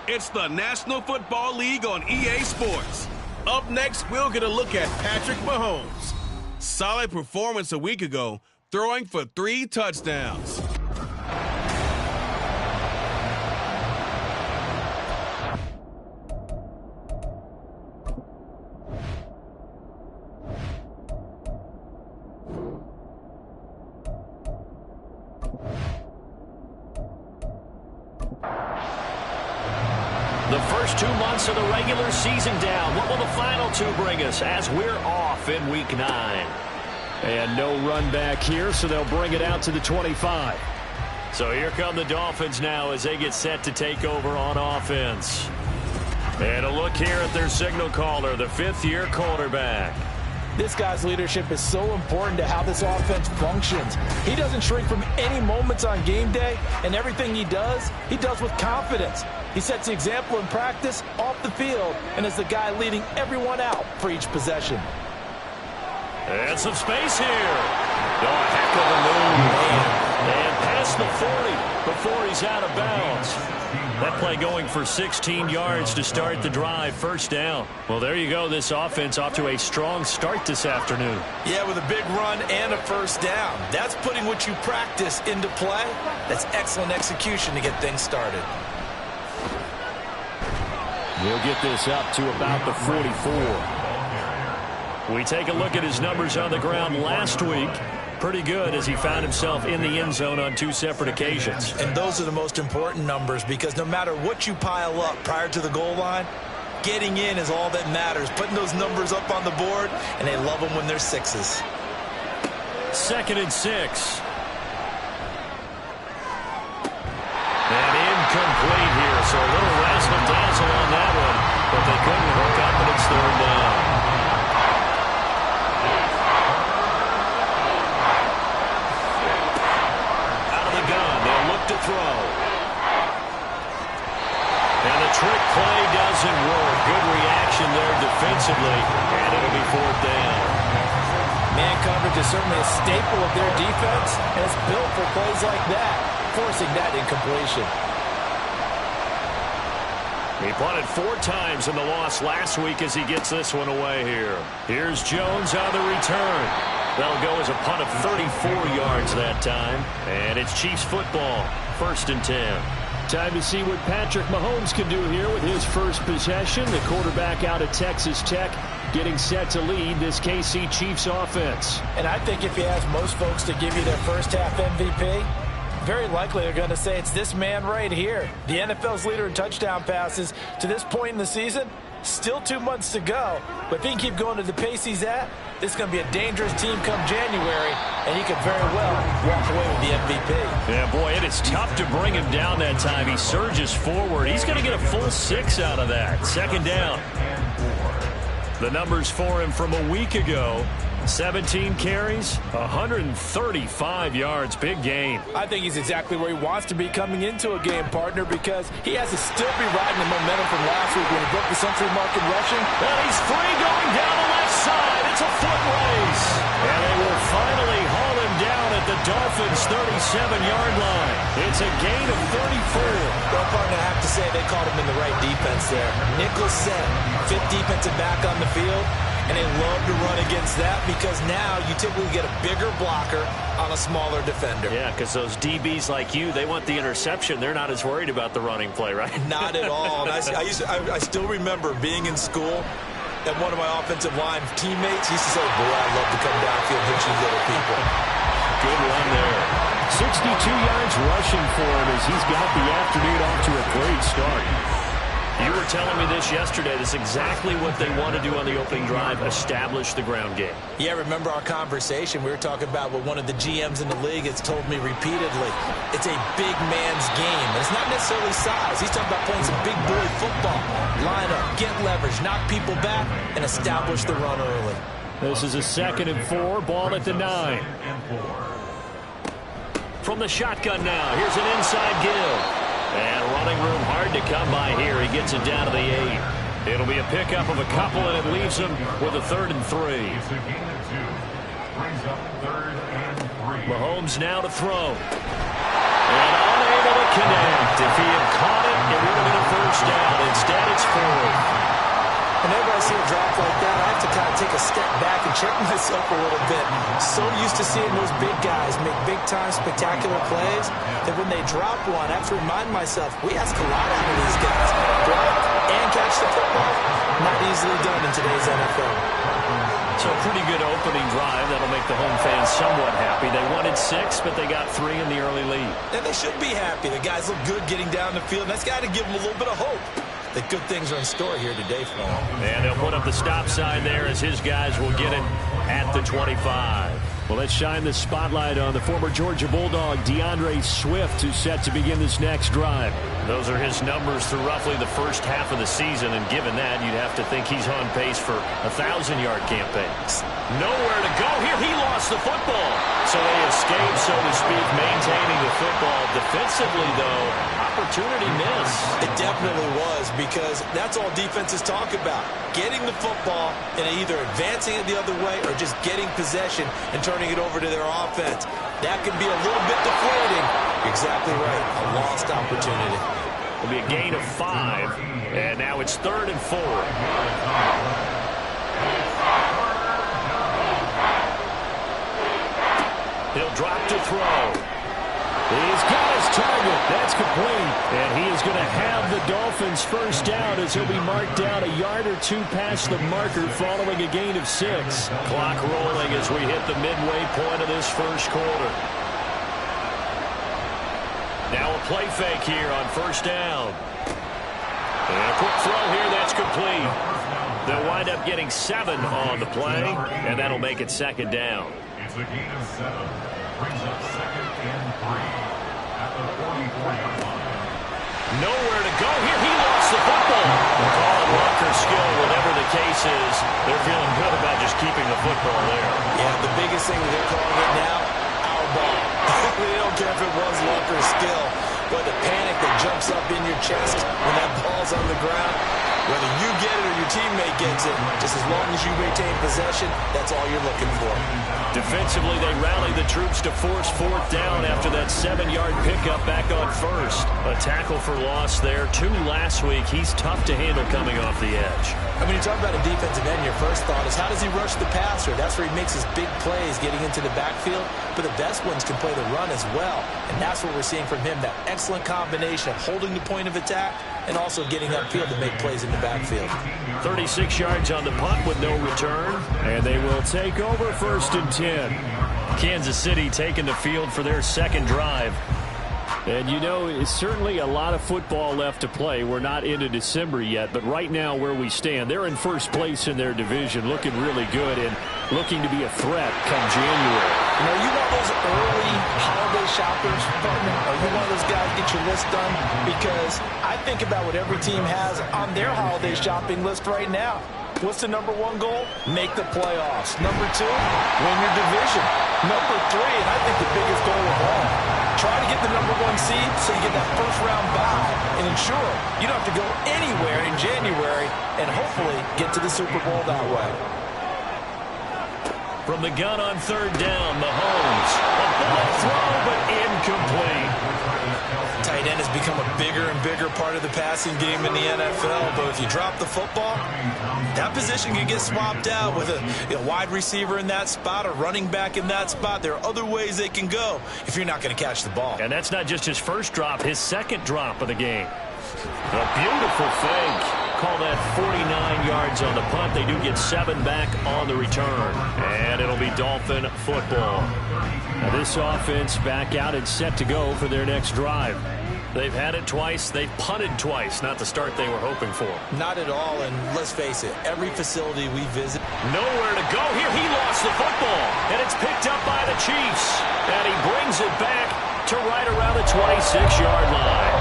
It's the National Football League on EA Sports. Up next, we'll get a look at Patrick Mahomes. Solid performance a week ago, throwing for 3 touchdowns. The first 2 months of the regular season down. What will the final 2 bring us as we're off in Week 9? And no run back here, so they'll bring it out to the 25. So here come the Dolphins now as they get set to take over on offense. And a look here at their signal caller, the 5th-year quarterback. This guy's leadership is so important to how this offense functions. He doesn't shrink from any moments on game day, and everything he does with confidence. He sets the example in practice, off the field, and is the guy leading everyone out for each possession. And some space here. Oh, a heck of a move. And past the 40 before he's out of bounds. That play going for 16 yards to start the drive, first down. Well, there you go. This offense off to a strong start this afternoon. Yeah, with a big run and a first down. That's putting what you practice into play. That's excellent execution to get things started. He'll get this up to about the 44. We take a look at his numbers on the ground last week. Pretty good as he found himself in the end zone on 2 separate occasions. And those are the most important numbers because no matter what you pile up prior to the goal line, getting in is all that matters. Putting those numbers up on the board, and they love them when they're 6s. 2nd and 6. And incomplete here, so a little razzle-dazzle on that one, but they couldn't hook up, and it's 3rd down. To throw. And the trick play doesn't work. Good reaction there defensively, and it'll be 4th down. Man coverage is certainly a staple of their defense, and it's built for plays like that, forcing that incompletion. He punted 4 times in the loss last week as he gets this one away here. Here's Jones on the return. That'll go as a punt of 34 yards that time. And it's Chiefs football, 1st and 10. Time to see what Patrick Mahomes can do here with his first possession. The quarterback out of Texas Tech getting set to lead this KC Chiefs offense. And I think if you ask most folks to give you their first half MVP, very likely they're going to say it's this man right here. The NFL's leader in touchdown passes to this point in the season. Still 2 months to go, but if he can keep going to the pace he's at, this is going to be a dangerous team come January, and he could very well walk away with the MVP. Yeah, boy, it is tough to bring him down that time. He surges forward. He's going to get a full 6 out of that. 2nd down. The numbers for him from a week ago. 17 carries, 135 yards. Big game. I think he's exactly where he wants to be coming into a game, partner, because he has to still be riding the momentum from last week when he broke the century mark in rushing. And he's free going down the left side. It's a foot race. And they will finally haul him down at the Dolphins' 37-yard line. It's a gain of 34. Well, partner, I have to say they called him in the right defense there. Nickel set, 5th defensive back on the field. And they love to run against that because now you typically get a bigger blocker on a smaller defender. Yeah, because those DBs like you, they want the interception. They're not as worried about the running play, right? Not at all. And I still remember being in school, and one of my offensive line teammates used to say, boy, I love to come downfield and hit you little people. Good run there. 62 yards rushing for him as he's got the afternoon off to a great start. You were telling me this yesterday. That's exactly what they want to do on the opening drive, establish the ground game. Yeah, remember our conversation? We were talking about what one of the GMs in the league has told me repeatedly. It's a big man's game. And it's not necessarily size. He's talking about playing some big boy football. Line up, get leverage, knock people back, and establish the run early. This is a 2nd and 4, ball at the 9. From the shotgun now, here's an inside give. And running room hard to come by here. He gets it down to the 8. It'll be a pickup of a couple, and it leaves him with a 3rd and 3. Mahomes now to throw. And unable to connect. If he had caught it, it would have been a first down. Instead, it's fourth. Whenever I see a drop like that, I have to kind of take a step back and check myself a little bit. So used to seeing those big guys make big-time spectacular plays that when they drop one, I have to remind myself, we ask a lot out of these guys. Block and catch the football, not easily done in today's NFL. So a pretty good opening drive. That'll make the home fans somewhat happy. They wanted 6, but they got 3 in the early lead. And they should be happy. The guys look good getting down the field, and that's got to give them a little bit of hope that good things are in store here today for them. And they'll put up the stop sign there as his guys will get it at the 25. Well, let's shine the spotlight on the former Georgia Bulldog, DeAndre Swift, who's set to begin this next drive. Those are his numbers through roughly the first half of the season, and given that, you'd have to think he's on pace for a 1,000-yard campaign. Nowhere to go here. He lost the football. So they escape, so to speak, maintaining the football. Defensively, though, opportunity missed. It definitely was, because that's all defenses talk about. Getting the football and either advancing it the other way or just getting possession and turning it over to their offense. That can be a little bit deflating. You're exactly right. A lost opportunity. It'll be a gain of 5, and now it's 3rd and 4. He'll drop to throw. He's got his target. That's complete. And he is going to have the Dolphins first down as he'll be marked down a yard or 2 past the marker following a gain of 6. Clock rolling as we hit the midway point of this first quarter. Now a play fake here on first down. And a quick throw here that's complete. They'll wind up getting 7 on the play, and that'll make it 2nd down. It's a gain of 7. Brings up 2nd and 3 at the 44-yard line. Nowhere to go here. He lost the football. Calling Walker skill, whatever the case is, they're feeling good about just keeping the football there. Yeah, the biggest thing that they're calling it now, our ball. They don't care if it was luck or skill, but the panic that jumps up in your chest when that ball's on the ground, whether you get it or your teammate gets it, just as long as you retain possession, that's all you're looking for. Defensively, they rally the troops to force 4th down after that 7-yard pickup back on first. A tackle for loss there. 2 last week. He's tough to handle coming off the edge. And when you talk about a defensive end, your first thought is, how does he rush the passer? That's where he makes his big plays getting into the backfield. But the best ones can play the run as well. And that's what we're seeing from him, that excellent combination of holding the point of attack and also getting upfield to make plays in the backfield. 36 yards on the punt with no return. And they will take over 1st and 10. Kansas City taking the field for their 2nd drive. And, you know, it's certainly a lot of football left to play. We're not into December yet, but right now where we stand, they're in first place in their division, looking really good and looking to be a threat come January. You know, you want those early holiday shoppers, partner, or you want those guys get your list done? Because I think about what every team has on their holiday shopping list right now. What's the number 1 goal? Make the playoffs. Number 2, win your division. Number 3, and I think the biggest goal of all, try to get the number 1 seed so you get that first-round bye and ensure you don't have to go anywhere in January and hopefully get to the Super Bowl that way. From the gun on 3rd down, Mahomes. A ball throw, but incomplete. Tight end has become a bigger and bigger part of the passing game in the NFL, but if you drop the football, that position can get swapped out with a wide receiver in that spot, a running back in that spot. There are other ways they can go if you're not going to catch the ball. And that's not just his first drop, his 2nd drop of the game. A beautiful fake. Call that 49 yards on the punt. They do get 7 back on the return. And it'll be Dolphin football. Now this offense back out and set to go for their next drive. They've had it twice. They've punted twice. Not the start they were hoping for. Not at all, and let's face it, every facility we visit. Nowhere to go here. He lost the football, and it's picked up by the Chiefs. And he brings it back to right around the 26-yard line.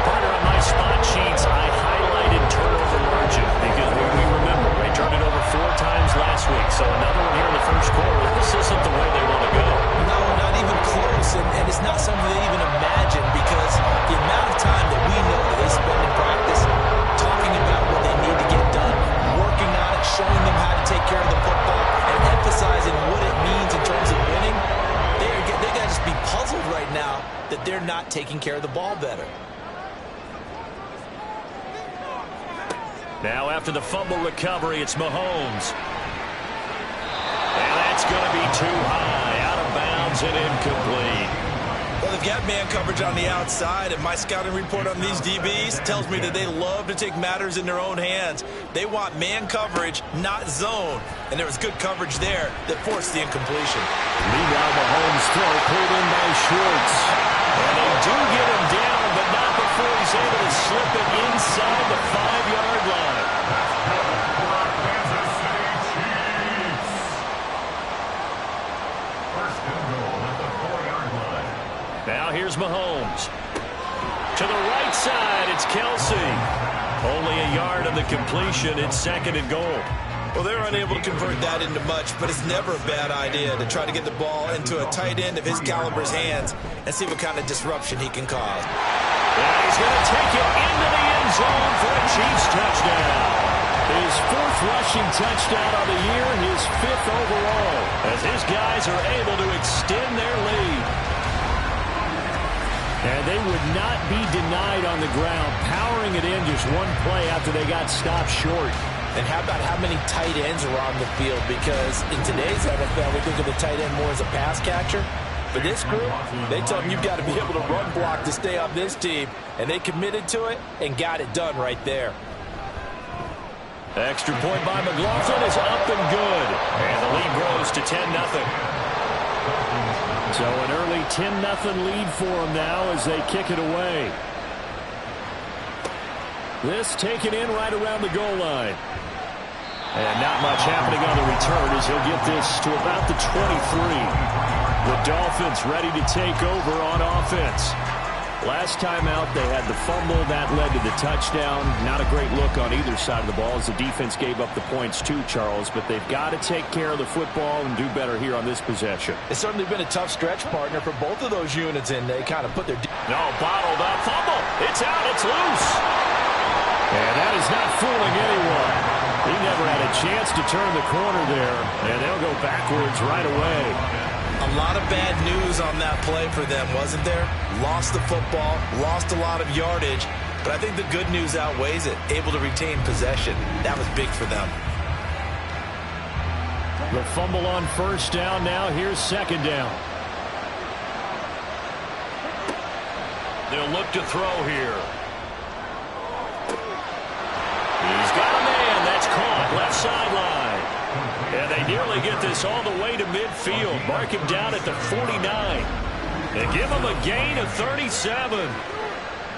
Partner, on my spot sheets, I highlighted turnover margin because we remember they turned it over 4 times last week. So another one here in the first quarter. This isn't the way they want to go. No, not even close, and it's not something they even imagine because the amount of time that we know that they spend in practice talking about what they need to get done, working on it, showing them how to take care of the football, and emphasizing what it means in terms of winning, they got to just be puzzled right now that they're not taking care of the ball better. Now after the fumble recovery, it's Mahomes. And that's going to be too high, out of bounds and incomplete. Well, they've got man coverage on the outside, and my scouting report on these DBs tells me that they love to take matters in their own hands. They want man coverage, not zone. And there was good coverage there that forced the incompletion. Meanwhile, Mahomes' throw pulled in by Schwartz. And they do get him down, but not before he's able to slip it inside the 5-yard line. Kansas City Chiefs. First and goal at the 4-yard line. Now here's Mahomes. To the right side, it's Kelsey. Only a yard of the completion. It's second and goal. Well, they're unable to convert that into much, but it's never a bad idea to try to get the ball into a tight end of his caliber's hands and see what kind of disruption he can cause. And he's going to take it into the end zone for a Chiefs touchdown. His 4th rushing touchdown of the year, his 5th overall. As his guys are able to extend their lead. And they would not be denied on the ground, powering it in just one play after they got stopped short. And how about how many tight ends are on the field? Because in today's NFL, we think of the tight end more as a pass catcher. For this group, they tell them you've got to be able to run block to stay on this team. And they committed to it and got it done right there. Extra point by McLaughlin is up and good. And the lead grows to 10-0. So an early 10-0 lead for them now as they kick it away. This taken in right around the goal line. And not much happening on the return as he'll get this to about the 23. The Dolphins ready to take over on offense. Last time out, they had the fumble. That led to the touchdown. Not a great look on either side of the ball as the defense gave up the points too, Charles. But they've got to take care of the football and do better here on this possession. It's certainly been a tough stretch, partner, for both of those units, and they kind of put their... No, bottled up. Fumble. It's out. It's loose. And that is not fooling anyone. He never had a chance to turn the corner there, and they'll go backwards right away. A lot of bad news on that play for them, wasn't there? Lost the football, lost a lot of yardage, but I think the good news outweighs it. Able to retain possession. That was big for them. The fumble on first down. Now here's second down. They'll look to throw here. He's got a man. That's caught. Left sideline. And they nearly get this all the way to midfield. Mark him down at the 49. They give him a gain of 37.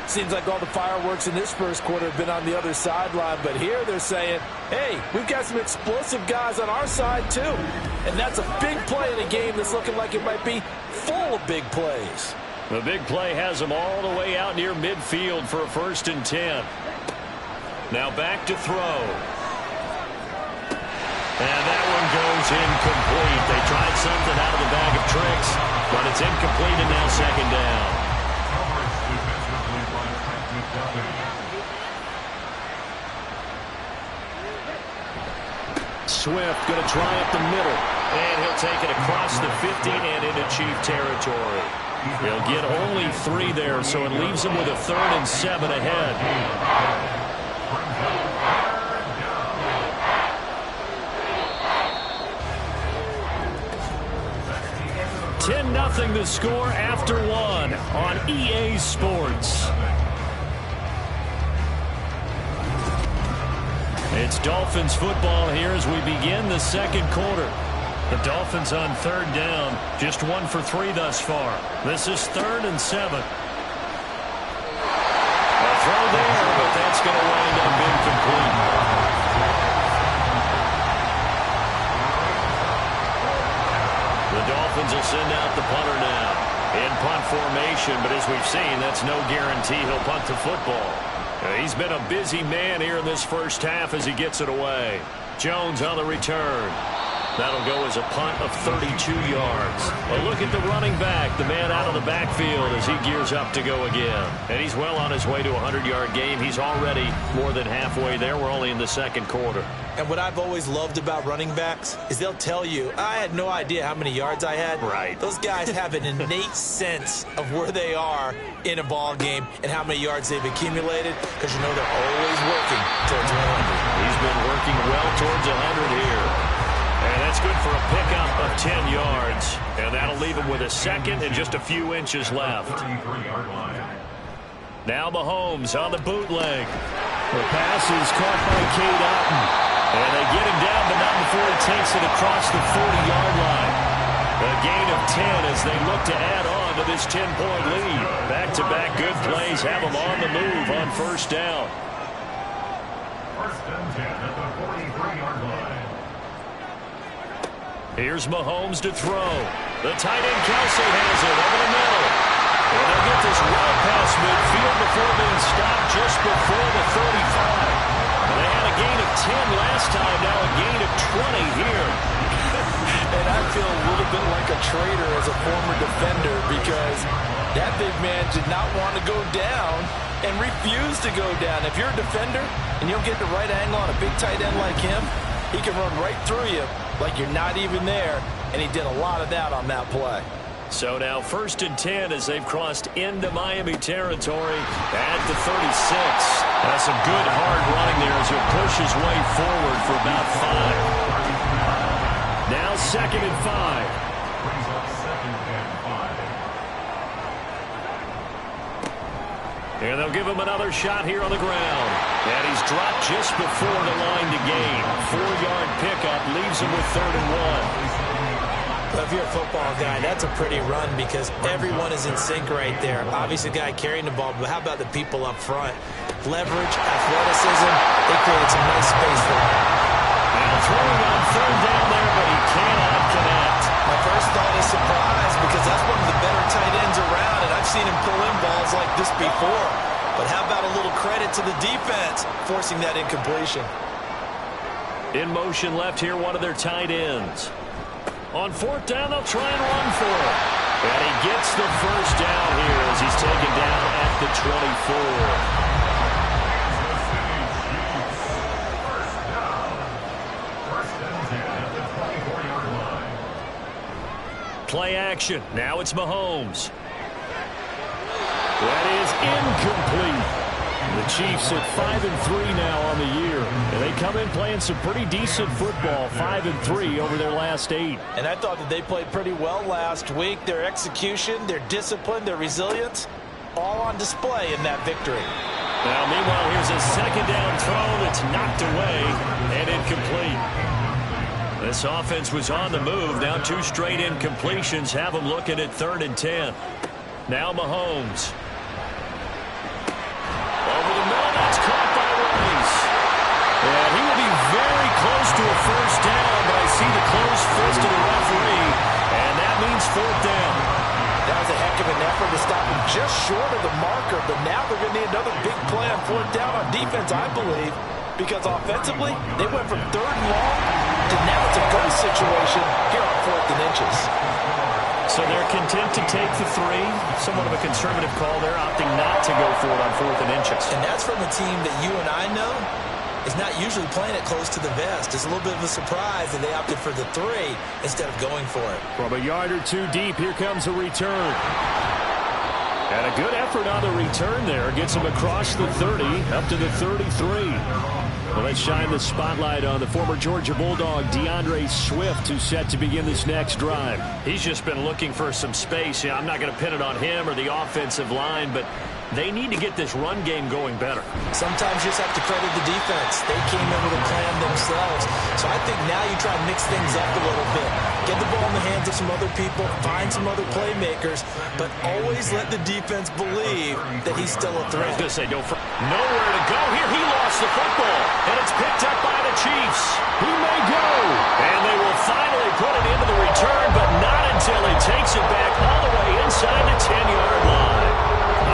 Seems like all the fireworks in this first quarter have been on the other sideline, but here they're saying, hey, we've got some explosive guys on our side too. And that's a big play in a game that's looking like it might be full of big plays. The big play has them all the way out near midfield for a 1st and 10. Now back to throw. And that one goes incomplete. They tried something out of the bag of tricks, but it's incomplete and now second down. Swift going to try up the middle. And he'll take it across the 50 and into Chief territory. He'll get only 3 there, so it leaves him with a 3rd and 7 ahead. 10-0 the score after 1 on EA Sports. It's Dolphins football here as we begin the second quarter. The Dolphins on 3rd down, just 1 for 3 thus far. This is 3rd and 7. A throw there, but that's going to wind up incomplete. The Dolphins will send out the punter now in punt formation, but as we've seen, that's no guarantee he'll punt the football. He's been a busy man here in this first half as he gets it away. Jones on the return. That'll go as a punt of 32 yards. A look at the running back, the man out of the backfield as he gears up to go again. And he's well on his way to a 100-yard game. He's already more than halfway there. We're only in the second quarter. And what I've always loved about running backs is they'll tell you, I had no idea how many yards I had. Right. Those guys have an innate sense of where they are in a ball game and how many yards they've accumulated, because you know they're always working towards 100. He's been working well towards 100 here. And that's good for a pickup of 10 yards. And that'll leave him with a second and just a few inches left. Now Mahomes on the bootleg. The pass is caught by Cade Otton. And they get him down, but not before he takes it across the 40-yard line. A gain of 10 as they look to add on to this 10-point lead. Back-to-back good plays have them on the move on first down. First and 10 at the 43-yard line. Here's Mahomes to throw. The tight end Kelsey has it over the middle. And they'll get this well past midfield before being stopped just before the 35. They had a gain of 10 last time, now a gain of 20 here. And I feel a little bit like a traitor as a former defender, because that big man did not want to go down and refused to go down. If you're a defender and you don't get the right angle on a big tight end like him, he can run right through you like you're not even there, and he did a lot of that on that play. So now first and 10 as they've crossed into Miami territory at the 36. That's some good hard running there as he'll push his way forward for about 5. Now second and 5. Brings up second and 5. And they'll give him another shot here on the ground. And he's dropped just before the line to gain. 4-yard pickup leaves him with 3rd and 1. Well, if you're a football guy, that's a pretty run because everyone is in sync right there. Obviously, the guy carrying the ball, but how about the people up front? Leverage, athleticism, they created some nice space for him. Now throwing on 3rd down there, but he cannot connect. My first thought is surprise, because that's one of the better tight ends around, and I've seen him pull in balls like this before. But how about a little credit to the defense forcing that incompletion? In motion left here, one of their tight ends. On 4th down, they'll try and run for it. And he gets the first down here as he's taken down at the 24. Play action. Now it's Mahomes. That is incomplete. The Chiefs at 5-3 now on the year. And they come in playing some pretty decent football, 5-3 over their last 8. And I thought that they played pretty well last week. Their execution, their discipline, their resilience, all on display in that victory. Now, meanwhile, here's a second down throw that's knocked away and incomplete. This offense was on the move. Now 2 straight incompletions have them looking at 3rd and 10. Now Mahomes. And he will be very close to a first down, but I see the closed fist of the referee, and that means 4th down. That was a heck of an effort to stop him just short of the marker, but now they're going to need another big play on 4th down on defense, I believe, because offensively, they went from 3rd and long to now it's a go situation here on 4th and inches. So they're content to take the 3. Somewhat of a conservative call. They're opting not to go for it on 4th and inches. And that's from a team that you and I know is not usually playing it close to the vest. It's a little bit of a surprise that they opted for the 3 instead of going for it. From a yard or 2 deep, here comes a return. And a good effort on the return there. Gets him across the 30, up to the 33. Well, let's shine the spotlight on the former Georgia Bulldog, DeAndre Swift, who's set to begin this next drive. He's just been looking for some space. I'm not going to pin it on him or the offensive line, but they need to get this run game going better. Sometimes you just have to credit the defense. They came in with a plan themselves. So I think now you try to mix things up a little bit. Get the ball in the hands of some other people, find some other playmakers, but always let the defense believe that he's still a threat. I was going to say, nowhere to go here. He lost the football, and it's picked up by the Chiefs. He may go. And they will finally put it into the return, but not until he takes it back all the way inside the 10-yard line.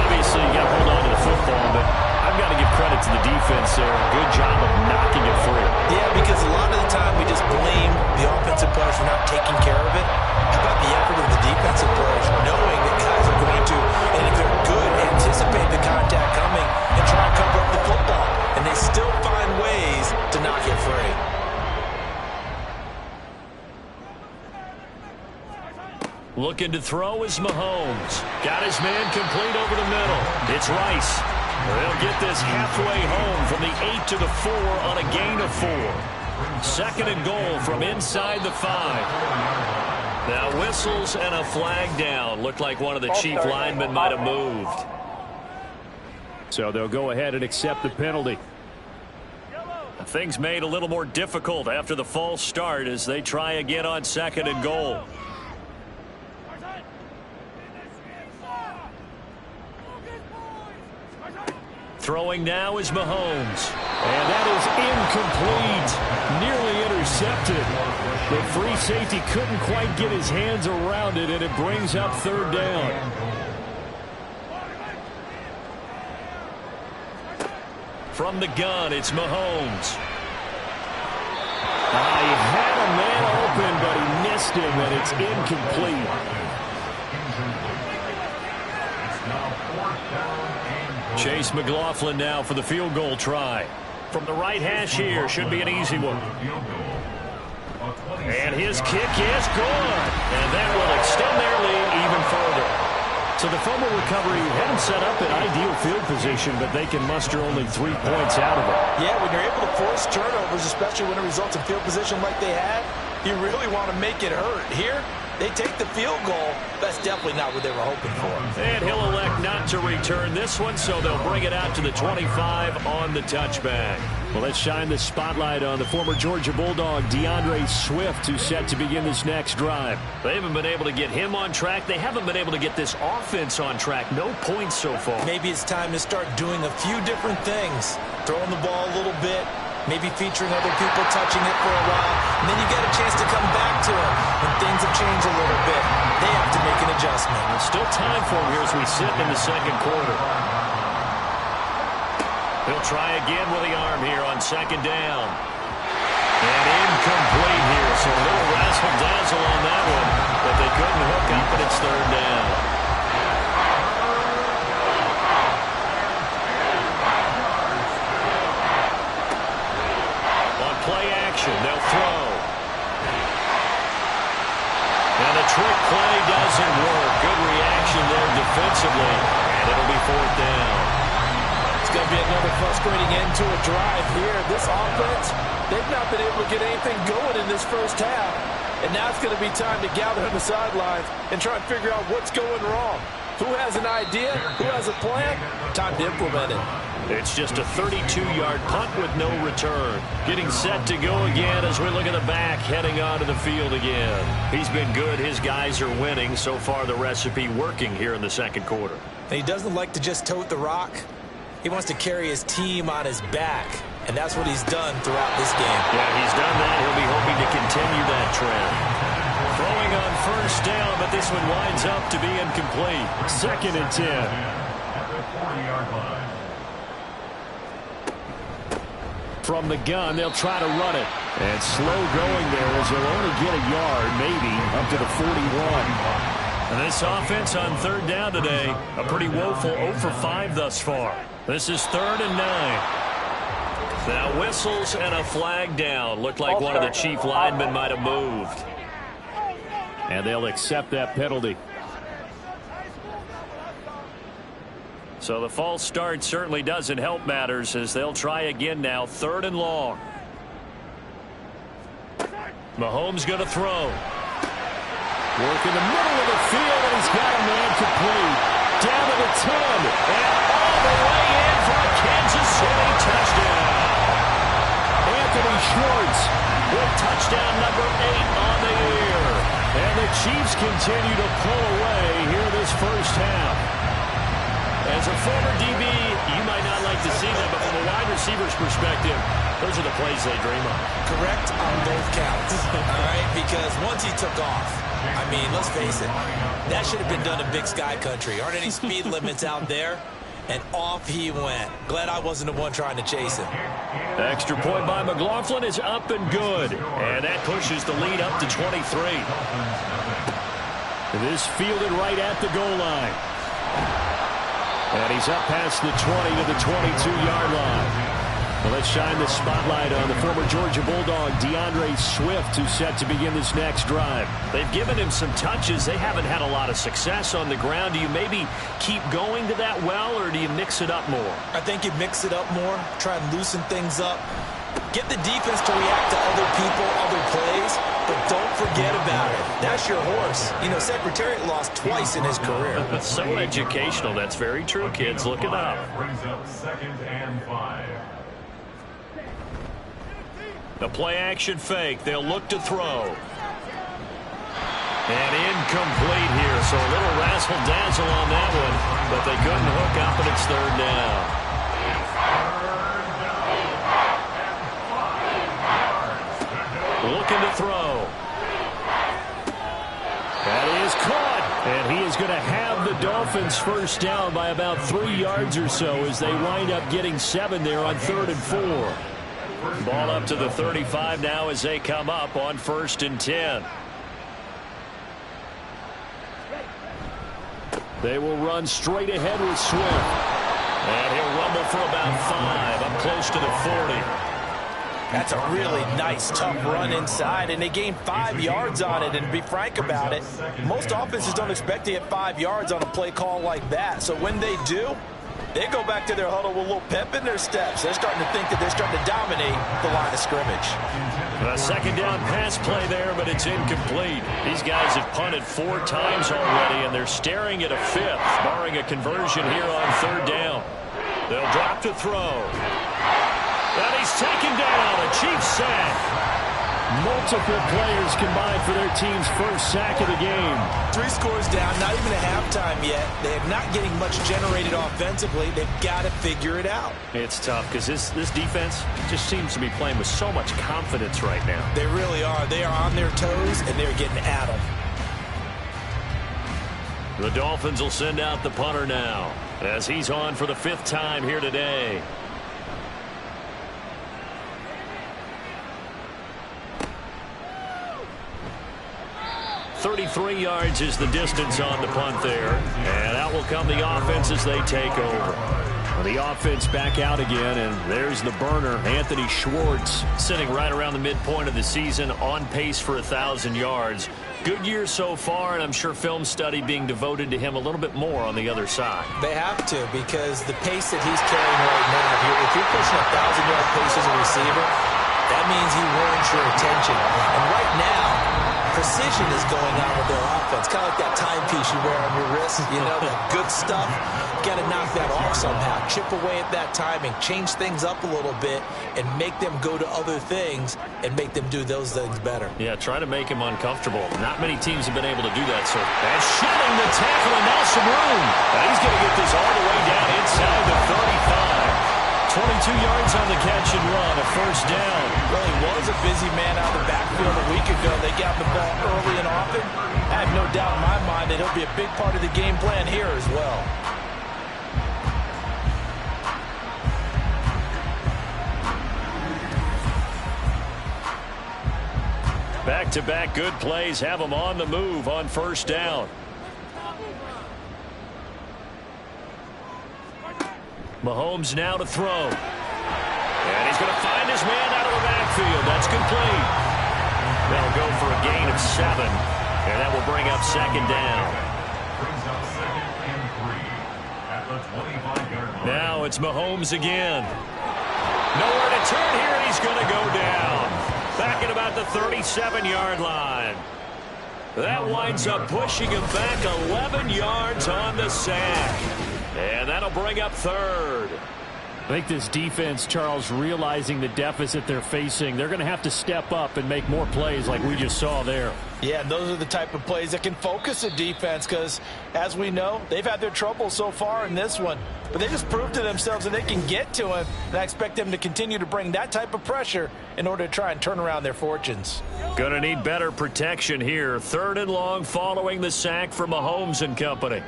Obviously, you got to hold on to the football, but I've got to give credit to the defense there. Good job of knocking it free. Yeah, because a lot of the time we just blame the offensive Looking to throw is Mahomes. Got his man complete over the middle. It's Rice. They'll get this halfway home from the 8 to the 4 on a gain of 4. 2nd and goal from inside the 5. Now whistles and a flag down. Looked like one of the chief linemen might have moved. So they'll go ahead and accept the penalty. Things made a little more difficult after the false start as they try again on 2nd and goal. Throwing now is Mahomes. And that is incomplete. Nearly intercepted. The free safety couldn't quite get his hands around it, and it brings up 3rd down. From the gun, it's Mahomes. He had a man open, but he missed him, and it's incomplete. Chase McLaughlin now for the field goal try. From the right hash here, should be an easy one. And his kick is good. And that will extend their lead even further. So the fumble recovery had them set up in ideal field position, but they can muster only 3 points out of it. Yeah, when you're able to force turnovers, especially when it results in field position like they had, you really want to make it hurt. Here, they take the field goal. That's definitely not what they were hoping for. And he'll elect not to return this one, so they'll bring it out to the 25 on the touchback. Well, let's shine the spotlight on the former Georgia Bulldog, DeAndre Swift, who's set to begin this next drive. They haven't been able to get him on track. They haven't been able to get this offense on track. No points so far. Maybe it's time to start doing a few different things. Throwing the ball a little bit, maybe featuring other people touching it for a while, and then you get a chance to come back to it when things have changed a little bit. They have to make an adjustment. There's still time for him here as we sit in the 2nd quarter. He'll try again with the arm here on 2nd down. And incomplete here, so a little razzle-dazzle on that one, but they couldn't hook up, and it's 3rd down. Play action, they'll throw. And the trick play doesn't work. Good reaction there defensively, and it'll be 4th down. It's going to be another frustrating end to a drive here. This offense, they've not been able to get anything going in this first half. And now it's going to be time to gather on the sidelines and try and figure out what's going wrong. Who has an idea? Who has a plan? Time to implement it. It's just a 32-yard punt with no return. Getting set to go again as we look at the back, heading onto the field again. He's been good. His guys are winning. So far, the recipe working here in the 2nd quarter. And he doesn't like to just tote the rock. He wants to carry his team on his back, and that's what he's done throughout this game. Yeah, he's done that. He'll be hoping to continue that trend. Throwing on 1st down, but this one winds up to be incomplete. 2nd and 10. At the 40-yard line. From the gun, they'll try to run it. And slow going there as they'll only get a yard, maybe, up to the 41. And this offense on 3rd down today, a pretty woeful 0 for 5 thus far. This is 3rd and 9. Now whistles and a flag down. Looked like one of the chief linemen might have moved. And they'll accept that penalty. So the false start certainly doesn't help matters as they'll try again now. 3rd and long. Mahomes going to throw. Work in the middle of the field, and he's got a man complete. Down to the 10. And all the way in for a Kansas City touchdown. Anthony Schwartz with touchdown number 8 on the year. And the Chiefs continue to pull away here this first half. As a former DB, you might not like to see that, but from a wide receiver's perspective, those are the plays they dream of. Correct on both counts. All right, because once he took off, I mean, let's face it, that should have been done in Big Sky Country. Aren't any speed limits out there? And off he went. Glad I wasn't the one trying to chase him. Extra point by McLaughlin is up and good. And that pushes the lead up to 23. This fielded right at the goal line. And he's up past the 20 to the 22-yard line. Well, let's shine the spotlight on the former Georgia Bulldog, DeAndre Swift, who's set to begin this next drive. They've given him some touches. They haven't had a lot of success on the ground. Do you maybe keep going to that well, or do you mix it up more? I think you mix it up more, try and loosen things up. Get the defense to react to other people, other plays, but don't forget about it. That's your horse. You know, Secretariat lost twice in his career. So educational. That's very true, kids. Look it up. Brings up 2nd and 5. The play-action fake. They'll look to throw. And incomplete here, so a little razzle-dazzle on that one, but they couldn't hook up, and it's 3rd down. Looking to throw. That is caught, and he is going to have the Dolphins first down by about 3 yards or so as they wind up getting 7 there on 3rd and 4. Ball up to the 35 now as they come up on 1st and 10. They will run straight ahead with Swift. And he'll rumble for about 5, up close to the 40. That's a really nice, tough run inside, and they gained 5 yards on it. And to be frank about it, most offenses don't expect to get 5 yards on a play call like that. So when they do, they go back to their huddle with a little pep in their steps. They're starting to think that they're starting to dominate the line of scrimmage. A 2nd down pass play there, but it's incomplete. These guys have punted 4 times already, and they're staring at a 5th, barring a conversion here on 3rd down. They'll drop to throw. And he's taken down, a Chiefs sack. Multiple players combined for their team's first sack of the game. 3 scores down, not even a halftime yet. They are not getting much generated offensively. They've got to figure it out. It's tough because this defense just seems to be playing with so much confidence right now. They really are. They are on their toes, and they're getting at them. The Dolphins will send out the punter now as he's on for the 5th time here today. 33 yards is the distance on the punt there. And out will come the offense as they take over. Well, the offense back out again, and there's the burner, Anthony Schwartz. Sitting right around the midpoint of the season, on pace for 1,000 yards. Good year so far, and I'm sure film study being devoted to him a little bit more on the other side. They have to, because the pace that he's carrying right now, if you're pushing 1,000-yard pace as a receiver, that means he warrants your attention. And right now, precision is going on with their offense. Kind of like that timepiece you wear on your wrist. You know, that good stuff. Got to knock that off somehow. Chip away at that timing. Change things up a little bit and make them go to other things and make them do those things better. Yeah, try to make him uncomfortable. Not many teams have been able to do that. So, and shedding the tackle, and now some room. And he's going to get this all the way down inside the 35. 22 yards on the catch and run, a first down. Well, he was a busy man out of the backfield a week ago. They got the ball early and often. I have no doubt in my mind that he'll be a big part of the game plan here as well. Back-to-back good plays have him on the move on first down. Mahomes now to throw. And he's going to find his man out of the backfield. That's complete. That'll go for a gain of 7. And that will bring up 2nd down. Brings up 2nd and 3 at the 25-yard line. Now it's Mahomes again. Nowhere to turn here, and he's going to go down. Back at about the 37-yard line. That winds up pushing him back 11 yards on the sack. And that'll bring up 3rd. I think this defense, Charles, realizing the deficit they're facing, they're going to have to step up and make more plays like we just saw there. Yeah, and those are the type of plays that can focus a defense because, as we know, they've had their trouble so far in this one. But they just proved to themselves that they can get to him, and I expect them to continue to bring that type of pressure in order to try and turn around their fortunes. Going to need better protection here. 3rd and long following the sack for Mahomes and company.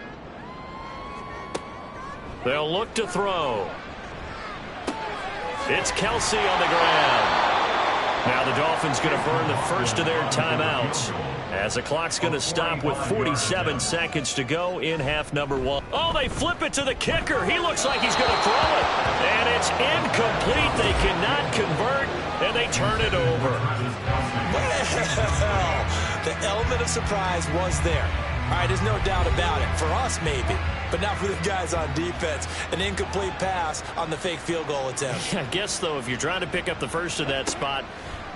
They'll look to throw. It's Kelsey on the ground. Now the Dolphins going to burn the first of their timeouts as the clock's going to stop with 47 seconds to go in half number 1. Oh, they flip it to the kicker. He looks like he's going to throw it. And it's incomplete. They cannot convert, and they turn it over. Well, the element of surprise was there. All right, there's no doubt about it. For us, maybe. But not for the guys on defense. An incomplete pass on the fake field goal attempt. I guess, though, if you're trying to pick up the first of that spot,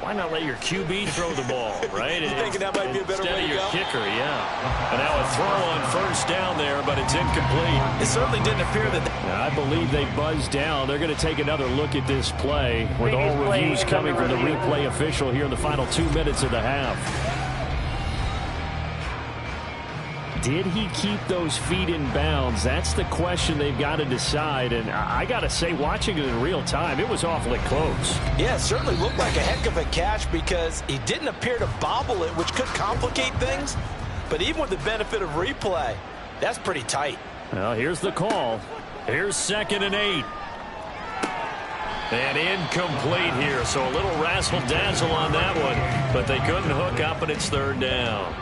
why not let your QB throw the ball, right? You thinking that might be a better way to go? Instead of your kicker, yeah. And now a throw on first down there, but it's incomplete. It certainly didn't appear that... I believe they buzzed down. They're going to take another look at this play with all reviews coming from the replay official here in the final 2 minutes of the half. Did he keep those feet in bounds? That's the question they've got to decide. And I got to say, watching it in real time, it was awfully close. Yeah, it certainly looked like a heck of a catch because he didn't appear to bobble it, which could complicate things. But even with the benefit of replay, that's pretty tight. Well, here's the call. Here's 2nd and 8. And incomplete here. So a little razzle-dazzle on that one. But they couldn't hook up, and it's 3rd down.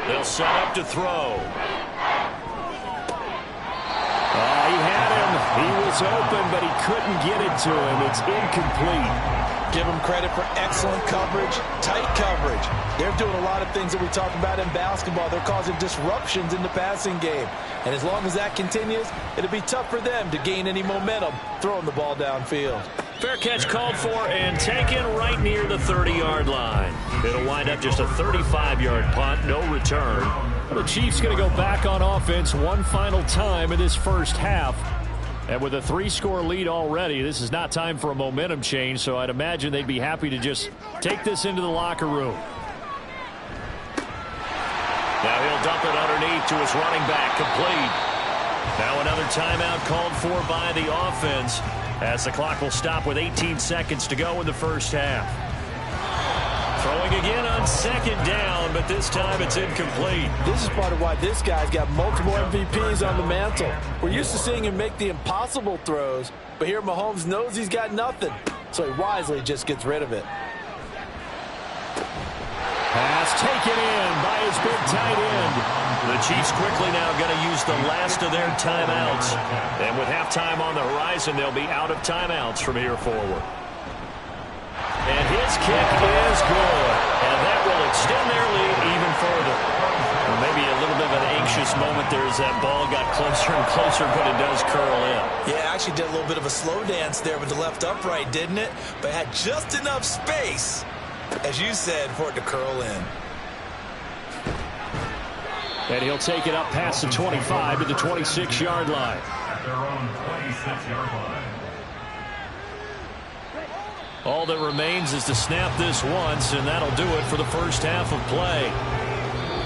They'll set up to throw. Oh, he had him. He was open, but he couldn't get it to him. It's incomplete. Give them credit for excellent coverage, tight coverage. They're doing a lot of things that we talk about in basketball. They're causing disruptions in the passing game. And as long as that continues, it'll be tough for them to gain any momentum throwing the ball downfield. Fair catch called for and taken right near the 30-yard line. It'll wind up just a 35-yard punt, no return. The Chiefs going to go back on offense one final time in this first half. And with a 3-score lead already, this is not time for a momentum change, so I'd imagine they'd be happy to just take this into the locker room. Now he'll dump it underneath to his running back, complete. Now another timeout called for by the offense as the clock will stop with 18 seconds to go in the first half. Throwing again on 2nd down, but this time it's incomplete. This is part of why this guy's got multiple MVPs on the mantle. We're used to seeing him make the impossible throws, but here Mahomes knows he's got nothing, so he wisely just gets rid of it. Pass taken in by his big tight end. The Chiefs quickly now going to use the last of their timeouts. And with halftime on the horizon, they'll be out of timeouts from here forward. And his kick is good. And that will extend their lead even further. Well, maybe a little bit of an anxious moment there as that ball got closer and closer, but it does curl in. Yeah, actually did a little bit of a slow dance there with the left upright, didn't it? But had just enough space, as you said, for it to curl in. And he'll take it up past the 25 to the 26-yard line. At their own 26-yard line. All that remains is to snap this once, and that'll do it for the first half of play.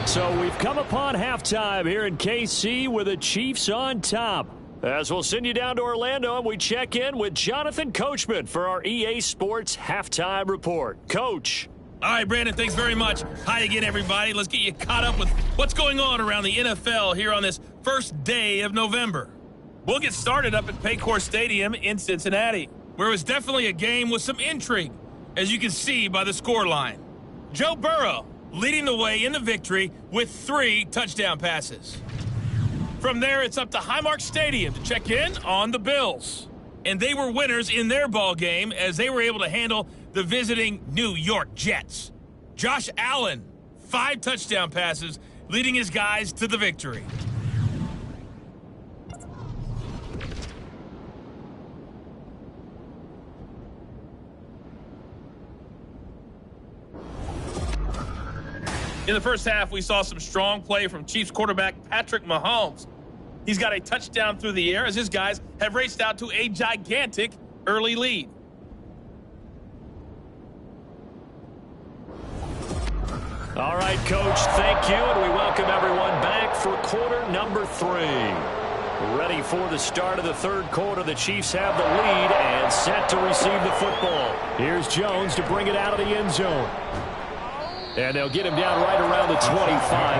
So we've come upon halftime here in KC with the Chiefs on top. As we'll send you down to Orlando, and we check in with Jonathan Coachman for our EA Sports Halftime Report. Coach. All right, Brandon, thanks very much. Hi again, everybody. Let's get you caught up with what's going on around the NFL here on this first day of November. We'll get started up at Paycor Stadium in Cincinnati, where it was definitely a game with some intrigue, as you can see by the scoreline. Joe Burrow leading the way in the victory with 3 touchdown passes. From there, it's up to Highmark Stadium to check in on the Bills. And they were winners in their ball game as they were able to handle the visiting New York Jets. Josh Allen, 5 touchdown passes, leading his guys to the victory. In the first half, we saw some strong play from Chiefs quarterback Patrick Mahomes. He's got a touchdown through the air as his guys have raced out to a gigantic early lead. All right, Coach, thank you, and we welcome everyone back for quarter number 3. Ready for the start of the third quarter. The Chiefs have the lead and set to receive the football. Here's Jones to bring it out of the end zone. And they'll get him down right around the 25,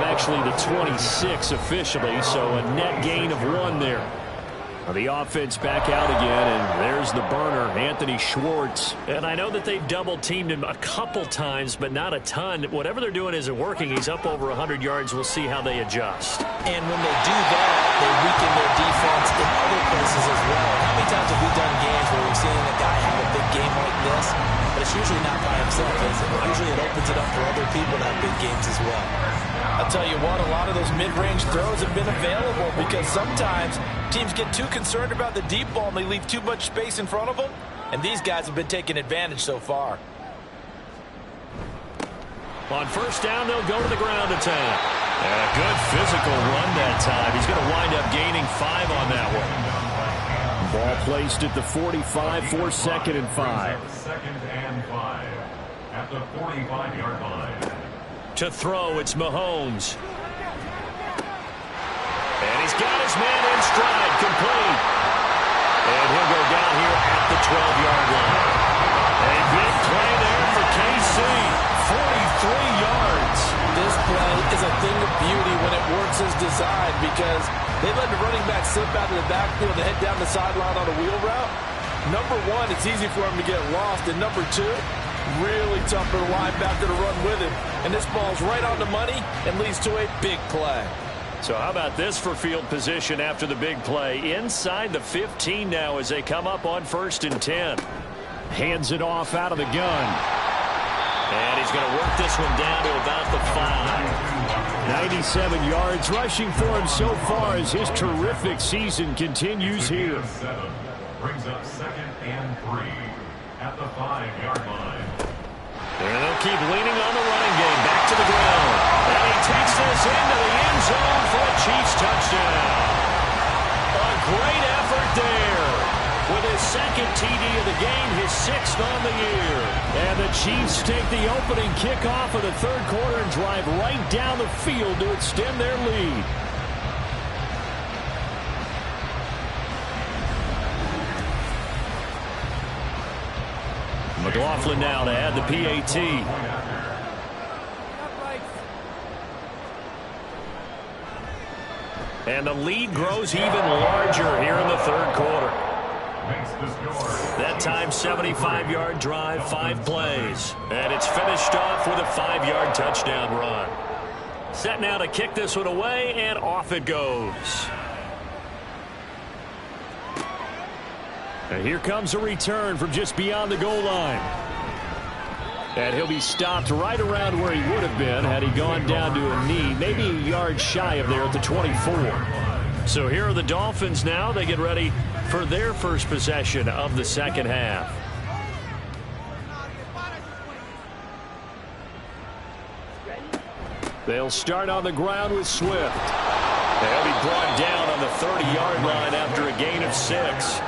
actually the 26 officially, so a net gain of 1 there. The offense back out again, and there's the burner, Anthony Schwartz. And I know that they've double-teamed him a couple times, but not a ton. Whatever they're doing isn't working. He's up over 100 yards. We'll see how they adjust. And when they do that, they weaken their defense in other places as well. How many times have we done games where we've seen a guy have a big game like this, but it's usually not by himself, is it? Usually it opens it up for other people to have big games as well. I'll tell you what, a lot of those mid-range throws have been available because sometimes teams get too concerned about the deep ball and they leave too much space in front of them, and these guys have been taking advantage so far. On first down, they'll go to the ground attack. And a good physical run that time. He's going to wind up gaining 5 on that one. Ball placed at the 45 for 2nd and 5. 2nd and 5 at the 45-yard line. To throw, it's Mahomes. And he's got his man in stride, complete. And he'll go down here at the 12-yard line. A big play there for KC. 43 yards. This play is a thing of beauty when it works as designed because they let the running back slip out of the backfield and head down the sideline on a wheel route. Number one, it's easy for him to get lost. And number two, really tough for the linebacker to run with him. And this ball's right on the money and leads to a big play. So how about this for field position after the big play? Inside the 15 now as they come up on 1st and 10. Hands it off out of the gun. And he's going to work this one down to about the 5. 97 yards rushing for him so far as his terrific season continues here. 7 brings up 2nd and 3 at the 5-yard line. And they'll keep leaning on the running game. Back to the ground. And he takes this into the end zone for a Chiefs touchdown. A great effort there. With his 2nd TD of the game, his 6th on the year. And the Chiefs take the opening kickoff of the 3rd quarter and drive right down the field to extend their lead. McLaughlin now to add the PAT. And the lead grows even larger here in the 3rd quarter. That time, 75-yard drive, 5 plays. And it's finished off with a 5-yard touchdown run. Set now to kick this one away, and off it goes. And here comes a return from just beyond the goal line. And he'll be stopped right around where he would have been had he gone down to a knee, maybe a yard shy of there at the 24. So here are the Dolphins now. They get ready for their first possession of the 2nd half. They'll start on the ground with Swift. They'll be brought down on the 30-yard line after a gain of 6.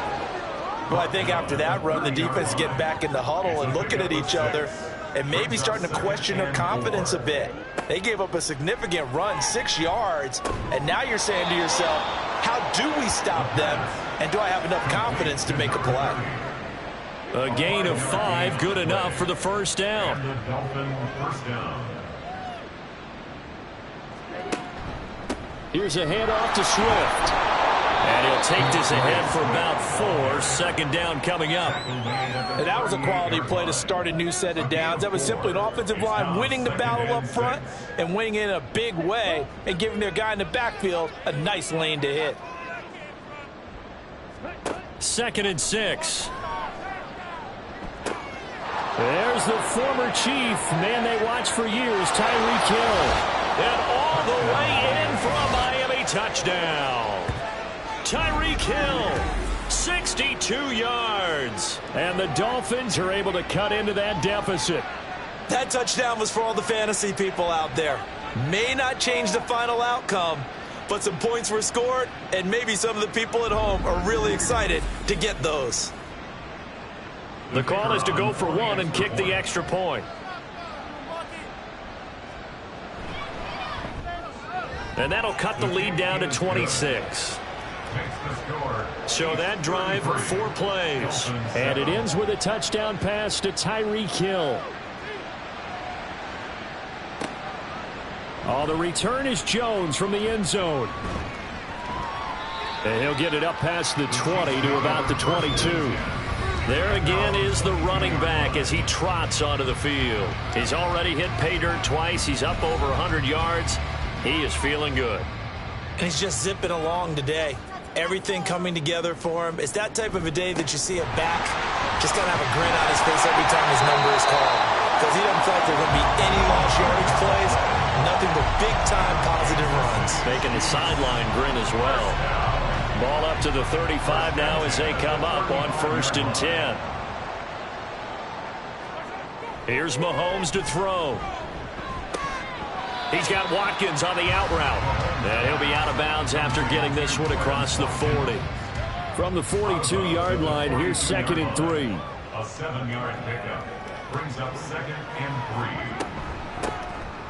Well, I think after that run, the defense get back in the huddle and looking at each other and maybe starting to question their confidence a bit. They gave up a significant run, 6 yards, and now you're saying to yourself, how do we stop them, and do I have enough confidence to make a play? A gain of 5, good enough for the first down. The Dolphin first down. Here's a handoff to Swift. And he'll take this ahead for about 4. 2nd down coming up. And that was a quality play to start a new set of downs. That was simply an offensive line winning the battle up front and winning in a big way and giving their guy in the backfield a nice lane to hit. 2nd and 6. There's the former Chief, man they watched for years, Tyreek Hill. And all the way in for a Miami touchdown. Tyreek Hill, 62 yards. And the Dolphins are able to cut into that deficit. That touchdown was for all the fantasy people out there. May not change the final outcome, but some points were scored, and maybe some of the people at home are really excited to get those. The call is to go for 1 and kick the extra point. And that'll cut the lead down to 26. So that drive, 4 plays. And it ends with a touchdown pass to Tyreek Hill. Oh, the return is Jones from the end zone. And he'll get it up past the 20 to about the 22. There again is the running back as he trots onto the field. He's already hit pay dirt twice. He's up over 100 yards. He is feeling good. And he's just zipping along today. Everything coming together for him. It's that type of a day that you see a back just got to have a grin on his face every time his number is called. Because he doesn't feel like there are going to be any lost yardage plays. Nothing but big-time positive runs. Making the sideline grin as well. Ball up to the 35 now as they come up on 1st and 10. Here's Mahomes to throw. He's got Watkins on the out route. And he'll be out of bounds after getting this one across the 40. From the 42-yard line, here's 2nd and 3. A 7-yard pickup brings up 2nd and 3.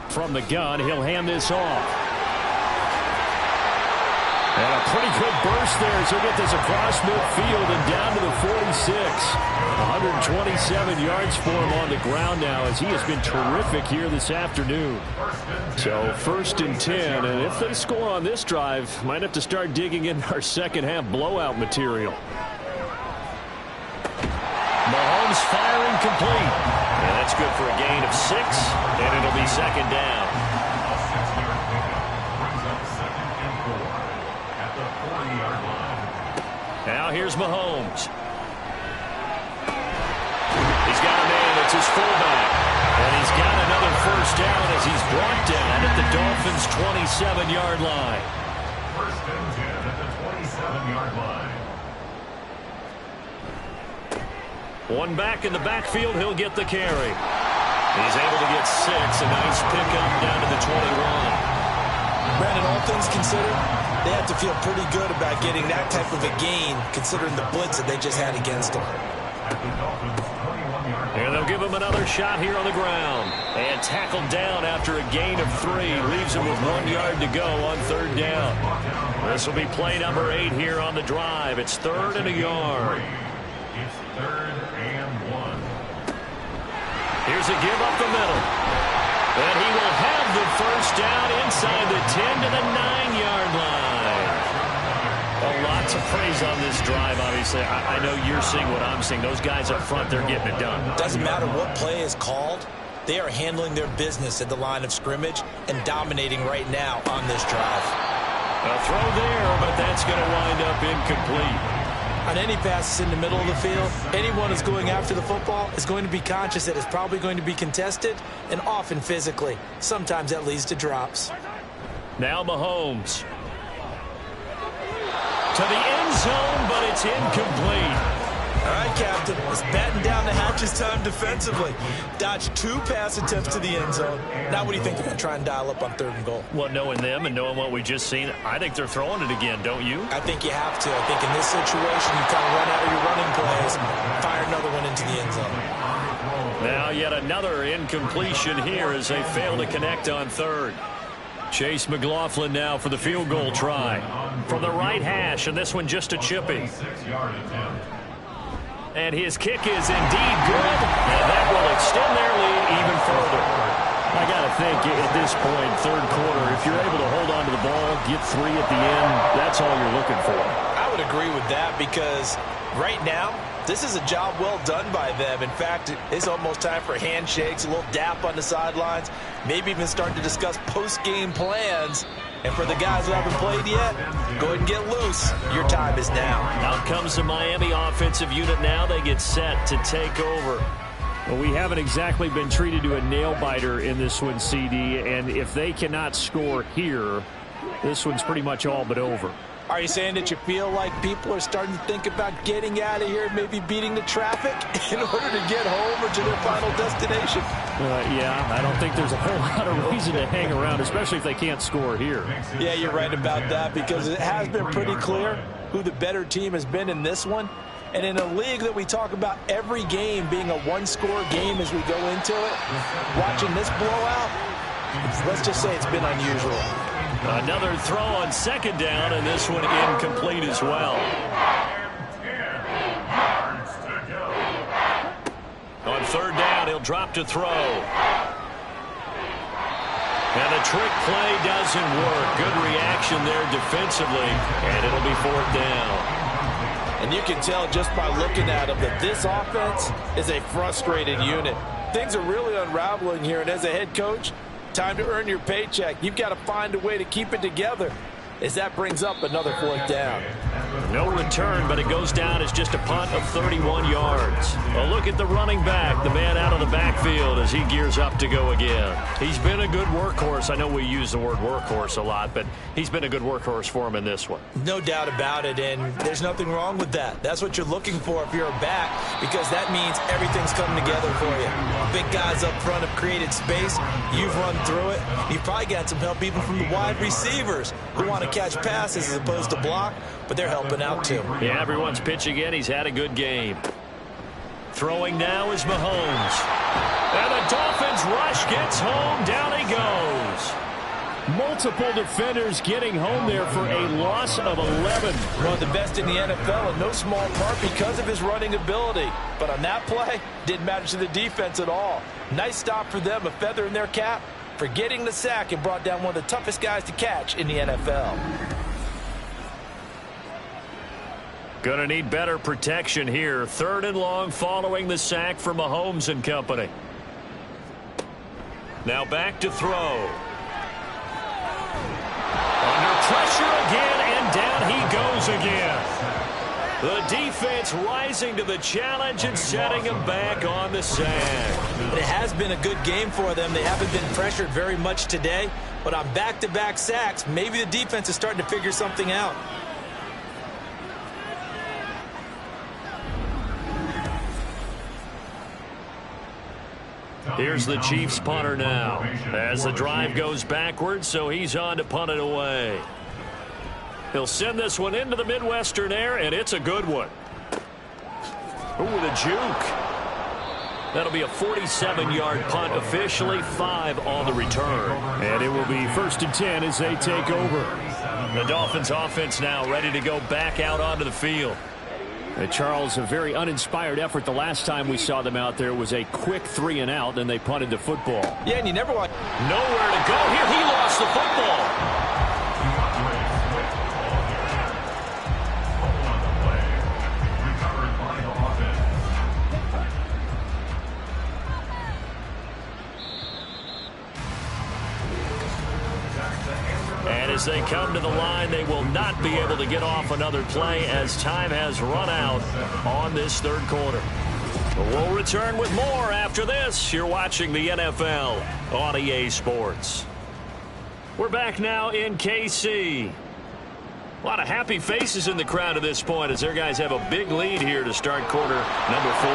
From the gun, he'll hand this off. And a pretty good burst there as he'll get this across midfield and down to the 46. 127 yards for him on the ground now as he has been terrific here this afternoon. So 1st and 10, and if they score on this drive, might have to start digging in our second half blowout material. Mahomes firing complete. And that's good for a gain of 6, and it'll be 2nd down. A 6-yard pickup brings up 2nd and 4 at the 40-yard line. Now here's Mahomes. He's got a man. It's his fullback. And he's got another 1st down as he's brought down at the Dolphins' 27-yard line. 1st and 10 at the 27-yard line. One back in the backfield. He'll get the carry. He's able to get 6. A nice pickup down to the 21. Brandon, all things considered, they have to feel pretty good about getting that type of a gain considering the blitz that they just had against them. At the Dolphins' 21-yard line. And they'll give him another shot here on the ground. And tackled down after a gain of 3. Leaves him with 1 yard to go on 3rd down. This will be play number 8 here on the drive. It's 3rd and a yard. It's 3rd and 1. Here's a give up the middle. And he will have the 1st down inside the 10 to the 9-yard line. A lot to praise on this drive, obviously. I know you're seeing what I'm seeing. Those guys up front, they're getting it done. Doesn't matter what play is called. They are handling their business at the line of scrimmage and dominating right now on this drive. A throw there, but that's going to wind up incomplete. On any passes in the middle of the field, anyone who's going after the football is going to be conscious that it's probably going to be contested and often physically. Sometimes that leads to drops. Now Mahomes. To the end zone, but it's incomplete. All right, Captain, let's batten down the hatches time defensively. Dodged 2 pass attempts to the end zone. Now what do you think they're going to try and dial up on 3rd and goal? Well, knowing them and knowing what we just seen, I think they're throwing it again, don't you? I think you have to. I think in this situation, you kind of run out of your running plays, fire another one into the end zone. Now yet another incompletion here as they fail to connect on 3rd. Chase McLaughlin now for the field goal try. From the right hash, and this one just a chippy. 6-yard attempt. And his kick is indeed good, and that will extend their lead even further. I got to think at this point, 3rd quarter, if you're able to hold on to the ball, get 3 at the end, that's all you're looking for. I would agree with that because right now, this is a job well done by them. In fact, it's almost time for handshakes, a little dap on the sidelines, maybe even starting to discuss post-game plans. And for the guys who haven't played yet, go ahead and get loose. Your time is now. Out comes the Miami offensive unit now. They get set to take over. Well, we haven't exactly been treated to a nail-biter in this one, CD, and if they cannot score here, this one's pretty much all but over. Are you saying that you feel like people are starting to think about getting out of here, maybe beating the traffic in order to get home or to their final destination? Yeah, I don't think there's a whole lot of reason to hang around, especially if they can't score here. Yeah, you're right about that because it has been pretty clear who the better team has been in this one. And in a league that we talk about every game being a one-score game as we go into it, watching this blowout, let's just say it's been unusual. Another throw on 2nd down, and this one incomplete as well. On 3rd down, he'll drop to throw. And the trick play doesn't work. Good reaction there defensively, and it'll be 4th down. And you can tell just by looking at them that this offense is a frustrated unit. Things are really unraveling here, and as a head coach, time to earn your paycheck. You've got to find a way to keep it together as that brings up another 4th down. No return, but it goes down as just a punt of 31 yards. A look at the running back, the man out of the backfield as he gears up to go again. He's been a good workhorse. I know we use the word workhorse a lot, but he's been a good workhorse for him in this one. No doubt about it, and there's nothing wrong with that. That's what you're looking for if you're a back, because that means everything's coming together for you. Big guys up front have created space. You've run through it. You've probably got some help even from the wide receivers who want to catch passes as opposed to block, but they're helping out too. Yeah, everyone's pitching in. He's had a good game. Throwing now is Mahomes. And the Dolphins rush gets home. Down he goes. Multiple defenders getting home there for a loss of 11. One of the best in the NFL in no small part because of his running ability. But on that play, didn't matter to the defense at all. Nice stop for them, a feather in their cap for getting the sack and brought down one of the toughest guys to catch in the NFL. Going to need better protection here. 3rd and long following the sack from Mahomes and company. Now back to throw. Under pressure again, and down he goes again. The defense rising to the challenge and setting him back on the sack. It has been a good game for them. They haven't been pressured very much today, but on back-to-back sacks, maybe the defense is starting to figure something out. Here's the Chiefs punter now as the drive goes backwards, so he's on to punt it away. He'll send this one into the Midwestern air, and it's a good one. Ooh, with a juke. That'll be a 47-yard punt, officially 5 on the return. And it will be 1st and 10 as they take over. The Dolphins offense now ready to go back out onto the field. Charles, a very uninspired effort. The last time we saw them out there was a quick 3 and out, and they punted the football. Yeah, and you never want nowhere to go here. He lost the football. And as they come to the line, they will not be able to get off another play as time has run out on this 3rd quarter. We'll return with more after this. You're watching the NFL on EA Sports. We're back now in KC. A lot of happy faces in the crowd at this point as their guys have a big lead here to start quarter number 4.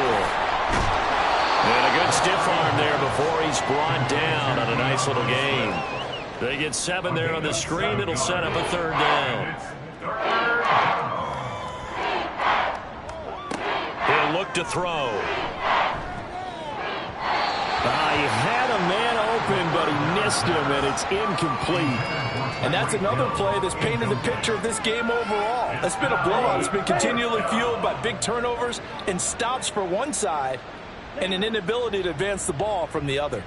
And a good stiff arm there before he's brought down on a nice little game. They get 7 there on the screen. It'll set up a 3rd down. He'll look to throw. He had a man open, but he missed him, and it's incomplete. And that's another play that's painted the picture of this game overall. It's been a blowout. It's been continually fueled by big turnovers and stops for one side and an inability to advance the ball from the other.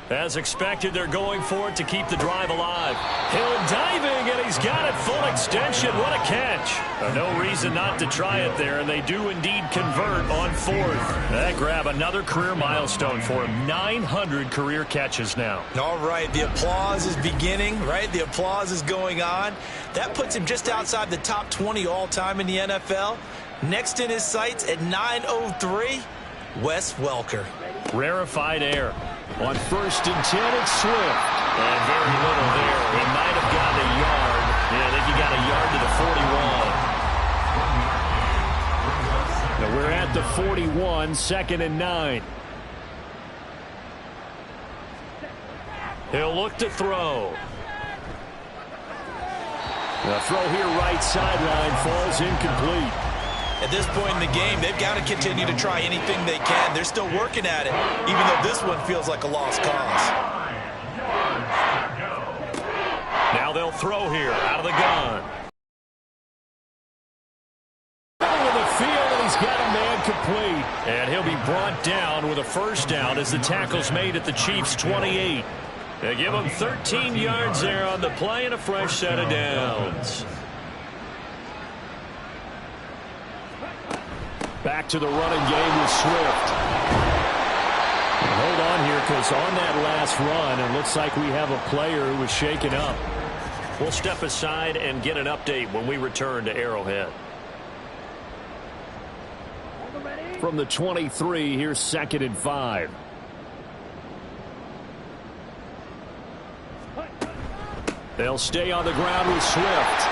As expected, they're going for it to keep the drive alive. Hill diving, and he's got it full extension. What a catch. No reason not to try it there, and they do indeed convert on 4th. That grab another career milestone for him. 900 career catches now. All right, the applause is beginning, right? The applause is going on. That puts him just outside the top 20 all-time in the NFL. Next in his sights at 903, Wes Welker. Rarefied air. On 1st and 10, it's Swift. And very little there. He might have gotten a yard. Yeah, I think he got a yard to the 41. Now we're at the 41, 2nd and 9. He'll look to throw. The throw here right sideline falls incomplete. At this point in the game, they've got to continue to try anything they can. They're still working at it, even though this one feels like a lost cause. Now they'll throw here out of the gun. Middle of the field, and he's got a man complete. And he'll be brought down with a 1st down as the tackle's made at the Chiefs' 28. They give him 13 yards there on the play and a fresh set of downs. Back to the running game with Swift. Hold on here, because on that last run, it looks like we have a player who was shaken up. We'll step aside and get an update when we return to Arrowhead. From the 23, here's 2nd and 5. They'll stay on the ground with Swift.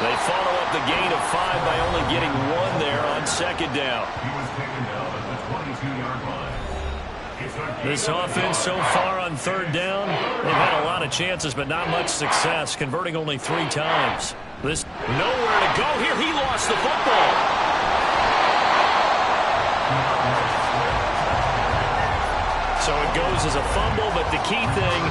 They follow up the gain of 5 by only getting 1 there on 2nd down. He was taken down at the 22-yard line. This offense so far on 3rd down, they've had a lot of chances but not much success, converting only 3 times. This nowhere to go here. He lost the football. So it goes as a fumble, but the key thing,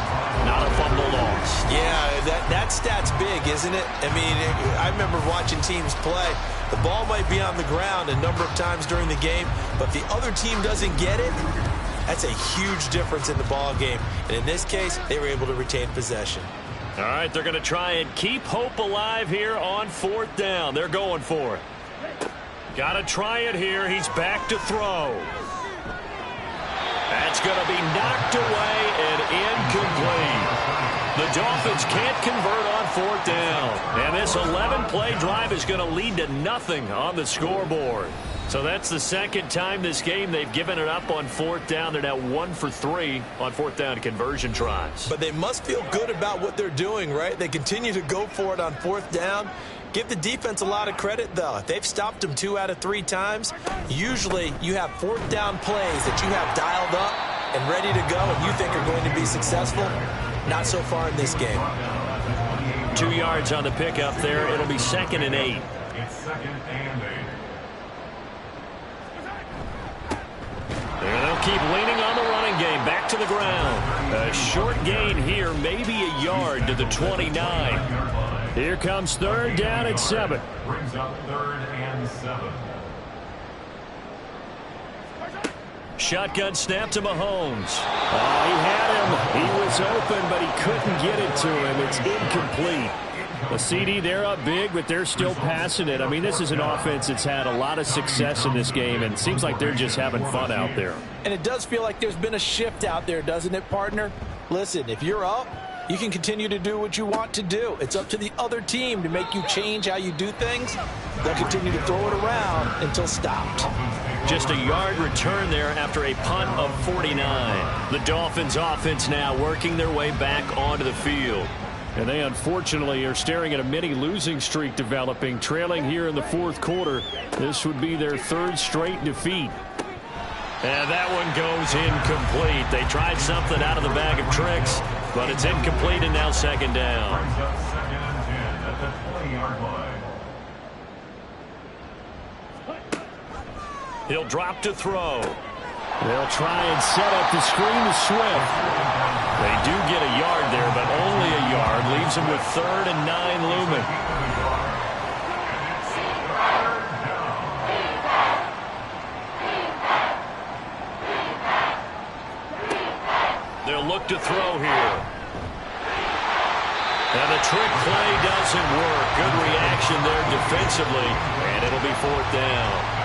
not a fumble lost. Yeah, that stat's big, isn't it? I mean, I remember watching teams play. The ball might be on the ground a number of times during the game, but if the other team doesn't get it, that's a huge difference in the ball game. And in this case, they were able to retain possession. All right, they're going to try and keep hope alive here on 4th down. They're going for it. Got to try it here. He's back to throw. That's going to be knocked away and incomplete. The Dolphins can't convert on 4th down. And this 11-play drive is going to lead to nothing on the scoreboard. So that's the 2nd time this game they've given it up on 4th down. They're now 1 for 3 on 4th down conversion tries. But they must feel good about what they're doing, right? They continue to go for it on 4th down. Give the defense a lot of credit, though. They've stopped them 2 out of 3 times. Usually, you have 4th down plays that you have dialed up and ready to go and you think are going to be successful. Not so far in this game. 2 yards on the pickup there. It'll be 2nd and 8. It's 2nd and 8. They'll keep leaning on the running game. Back to the ground. A short gain here, maybe a yard to the 29. Here comes 3rd down at 7. Brings up 3rd and 7. Shotgun snap to Mahomes. Oh, he had him. He was open, but he couldn't get it to him. It's incomplete. The CD, they're up big, but they're still passing it. I mean, this is an offense that's had a lot of success in this game, and it seems like they're just having fun out there. And it does feel like there's been a shift out there, doesn't it, partner? Listen, if you're up, you can continue to do what you want to do. It's up to the other team to make you change how you do things. They'll continue to throw it around until stopped. Just a yard return there after a punt of 49. The Dolphins offense now working their way back onto the field. And they unfortunately are staring at a mini losing streak developing, trailing here in the 4th quarter. This would be their 3rd straight defeat. And that one goes incomplete. They tried something out of the bag of tricks, but it's incomplete and now 2nd down. Brings up 2nd and 10 at the 20-yard line. He'll drop to throw. They'll try and set up the screen to Swift. They do get a yard there, but only a yard. Leaves them with 3rd and 9 looming. They'll look to throw here. And the trick play doesn't work. Good reaction there defensively, and it'll be 4th down.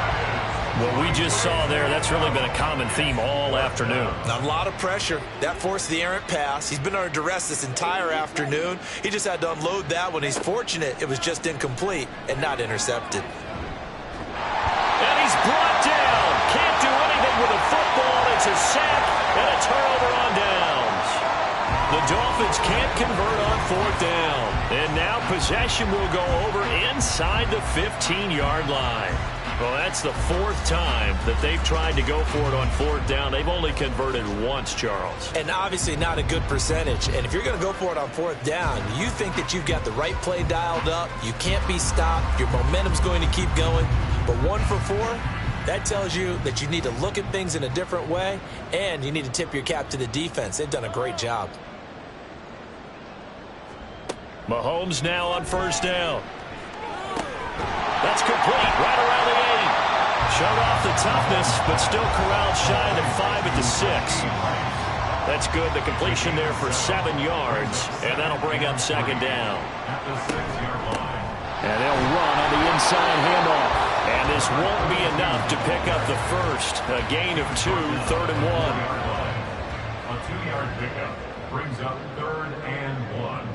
What we just saw there, that's really been a common theme all afternoon. A lot of pressure. That forced the errant pass. He's been under duress this entire afternoon. He just had to unload that one. He's fortunate it was just incomplete and not intercepted. And he's brought down. Can't do anything with a football. It's a sack and a turnover on downs. The Dolphins can't convert on 4th down. And now possession will go over inside the 15-yard line. Well, that's the 4th time that they've tried to go for it on 4th down. They've only converted once, Charles. And obviously not a good percentage. And if you're going to go for it on 4th down, you think that you've got the right play dialed up. You can't be stopped. Your momentum's going to keep going. But 1 for 4, that tells you that you need to look at things in a different way, and you need to tip your cap to the defense. They've done a great job. Mahomes now on 1st down. That's complete right around the 8. Showed off the toughness, but still corralled shy of the 5 at the 6. That's good. The completion there for 7 yards, and that'll bring up second down. At the 6-yard line. And they'll run on the inside handoff. And this won't be enough to pick up the first. A gain of 2, 3rd and 1. A 2-yard pickup brings up 3rd and 1.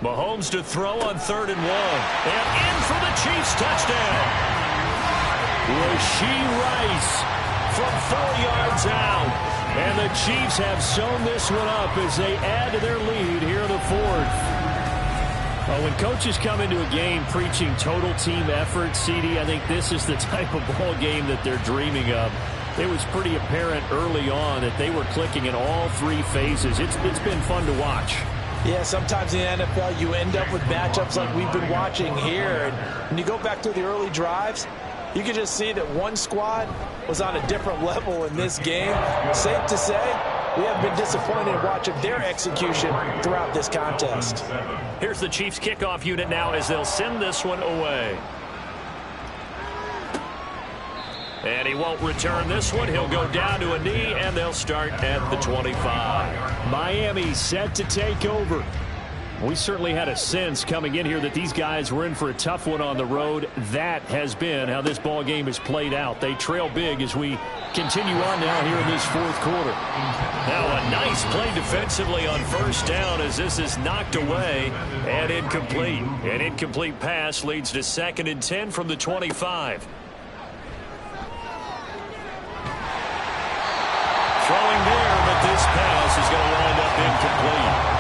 Mahomes to throw on 3rd and 1. And in for the Chiefs touchdown. Rashee Rice from 4 yards out. And the Chiefs have sewn this one up as they add to their lead here in the 4th. Well, when coaches come into a game preaching total team effort, CD, I think this is the type of ball game that they're dreaming of. It was pretty apparent early on that they were clicking in all 3 phases. It's been fun to watch. Yeah, sometimes in the NFL you end up with matchups like we've been watching here. And when you go back to the early drives, you can just see that one squad was on a different level in this game. Safe to say, we have been disappointed in watching their execution throughout this contest. Here's the Chiefs kickoff unit now as they'll send this one away. And he won't return this one. He'll go down to a knee, and they'll start at the 25. Miami set to take over. We certainly had a sense coming in here that these guys were in for a tough one on the road. That has been how this ball game has played out. They trail big as we continue on now here in this 4th quarter. Now a nice play defensively on 1st down as this is knocked away and incomplete. An incomplete pass leads to 2nd and 10 from the 25. Throwing there, but this pass is going to wind up incomplete.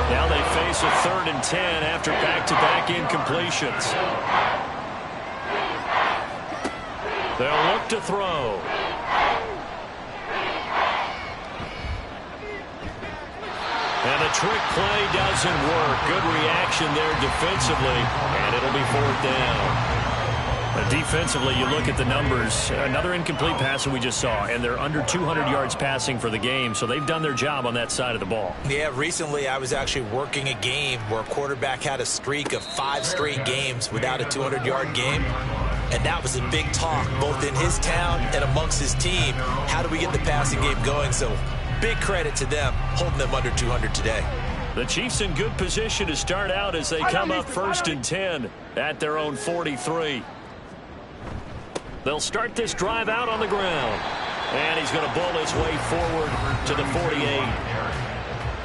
Now they face a 3rd and 10 after back-to-back incompletions. They'll look to throw. And the trick play doesn't work. Good reaction there defensively, and it'll be 4th down. Defensively, you look at the numbers. Another incomplete pass that we just saw, and they're under 200 yards passing for the game, so they've done their job on that side of the ball. Yeah, recently I was actually working a game where a quarterback had a streak of 5 straight games without a 200-yard game, and that was a big talk both in his town and amongst his team. How do we get the passing game going? So big credit to them holding them under 200 today. The Chiefs in good position to start out as they come up 1st and 10 at their own 43. They'll start this drive out on the ground. And he's going to bowl his way forward to the 48.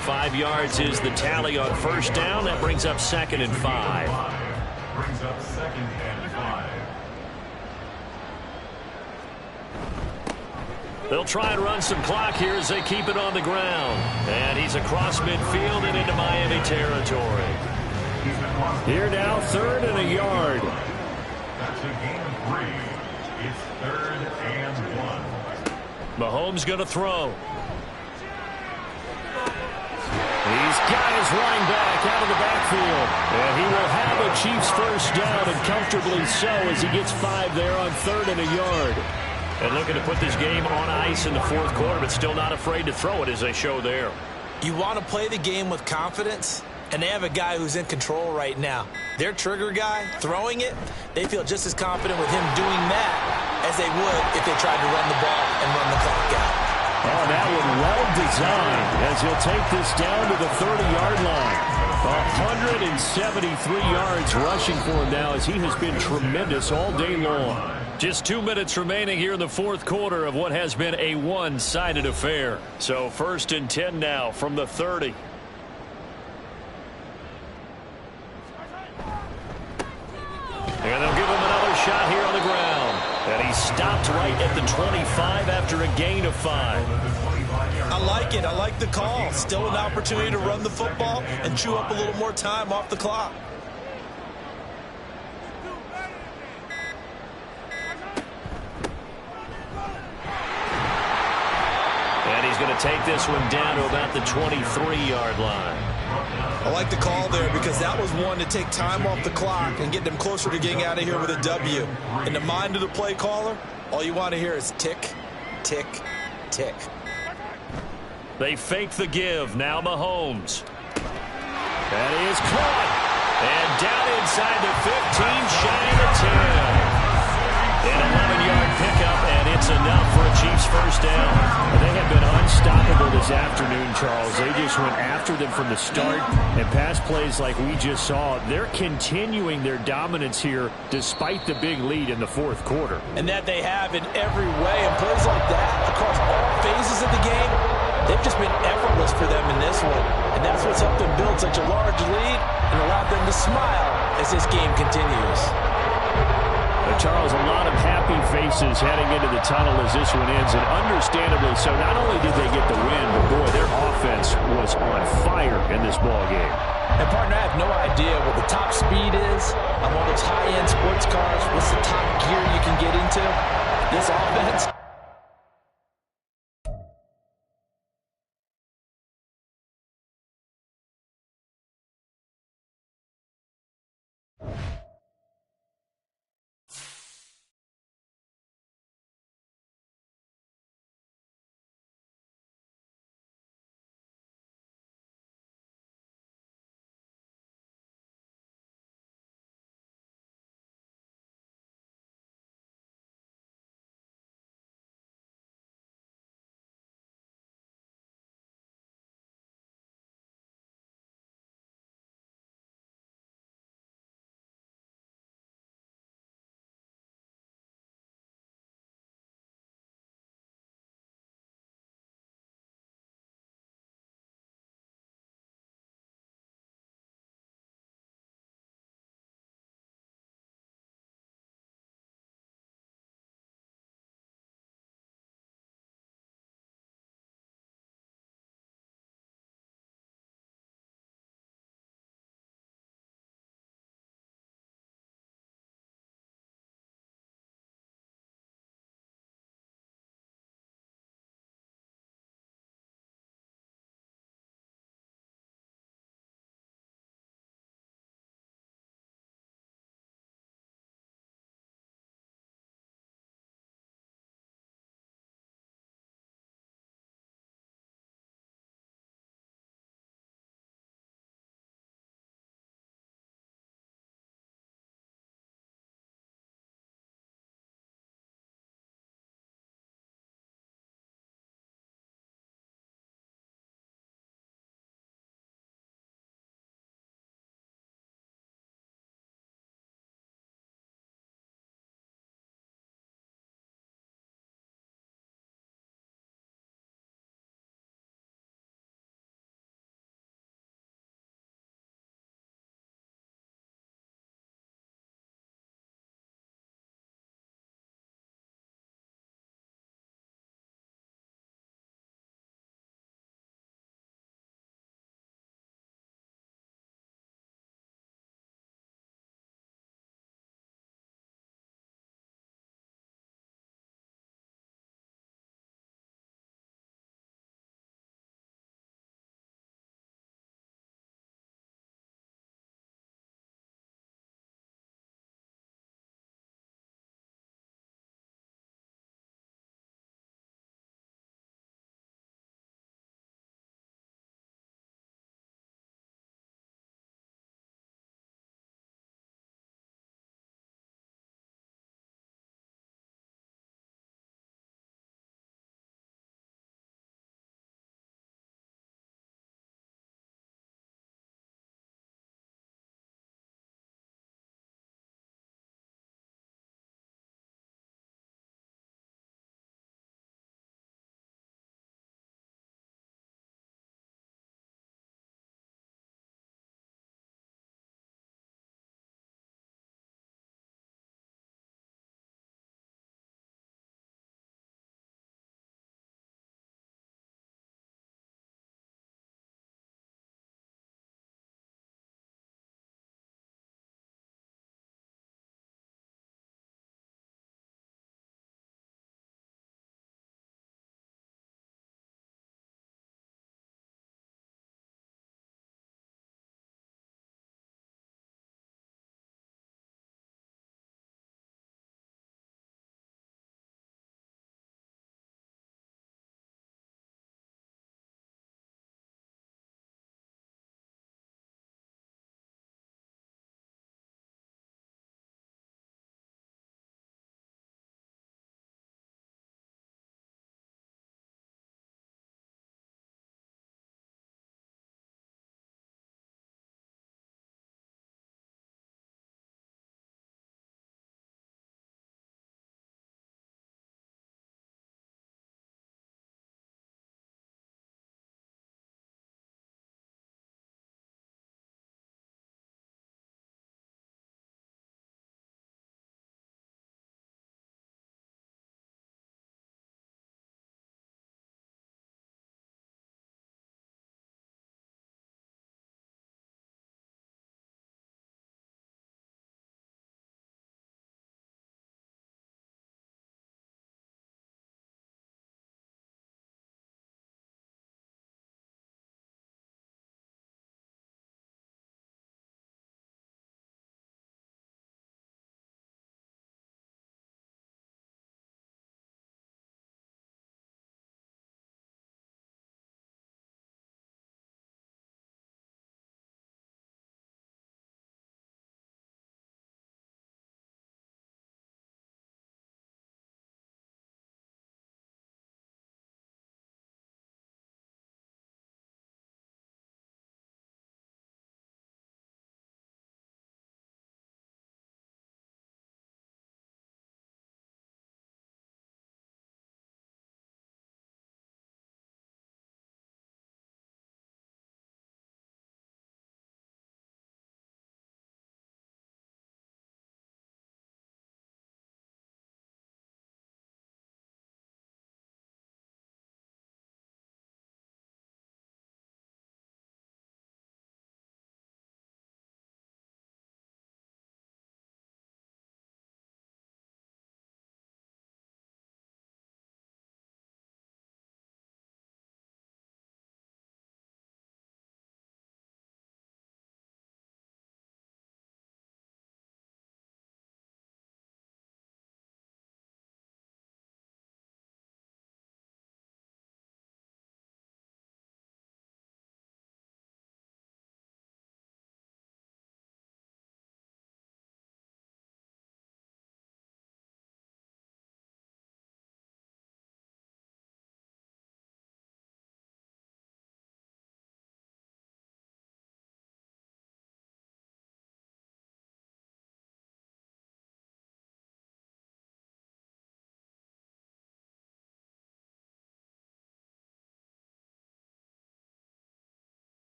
5 yards is the tally on 1st down. That brings up 2nd and 5. Brings up 2nd and 5. They'll try and run some clock here as they keep it on the ground. And he's across midfield and into Miami territory. Here now, 3rd and a yard. That's a gain of 3. It's 3rd and 1. Mahomes going to throw. He's got his running back out of the backfield. And he will have a Chiefs 1st down, and comfortably so, as he gets 5 there on 3rd and a yard. And looking to put this game on ice in the 4th quarter, but still not afraid to throw it as they show there. You want to play the game with confidence, and they have a guy who's in control right now. Their trigger guy, throwing it, they feel just as confident with him doing that as they would if they tried to run the ball and run the clock out. Oh, that one well designed as he'll take this down to the 30-yard line. 173 yards rushing for him now as he has been tremendous all day long. Just 2 minutes remaining here in the 4th quarter of what has been a one-sided affair. So 1st and 10 now from the 30. And they'll give him another shot here on the ground. And he stopped right at the 25 after a gain of 5. I like it. I like the call. Still an opportunity to run the football and chew up a little more time off the clock. And he's going to take this one down to about the 23-yard line. I like the call there because that was one to take time off the clock and get them closer to getting out of here with a W. In the mind of the play caller, all you want to hear is tick, tick, tick. They fake the give. Now Mahomes. That is caught. And down inside the 15, shy of the 10. An 11-yard pickup, and it's enough first down. They have been unstoppable this afternoon, Charles. They just went after them from the start, and pass plays like we just saw, they're continuing their dominance here despite the big lead in the fourth quarter. And that they have in every way. And plays like that across all phases of the game, they've just been effortless for them in this one. And that's what's helped them build such a large lead and allowed them to smile as this game continues. Charles, a lot of happy faces heading into the tunnel as this one ends, and understandably so. Not only did they get the win, but boy, their offense was on fire in this ball game. And partner, I have no idea what the top speed is on one of those high-end sports cars. What's the top gear you can get into? This offense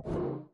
Ball.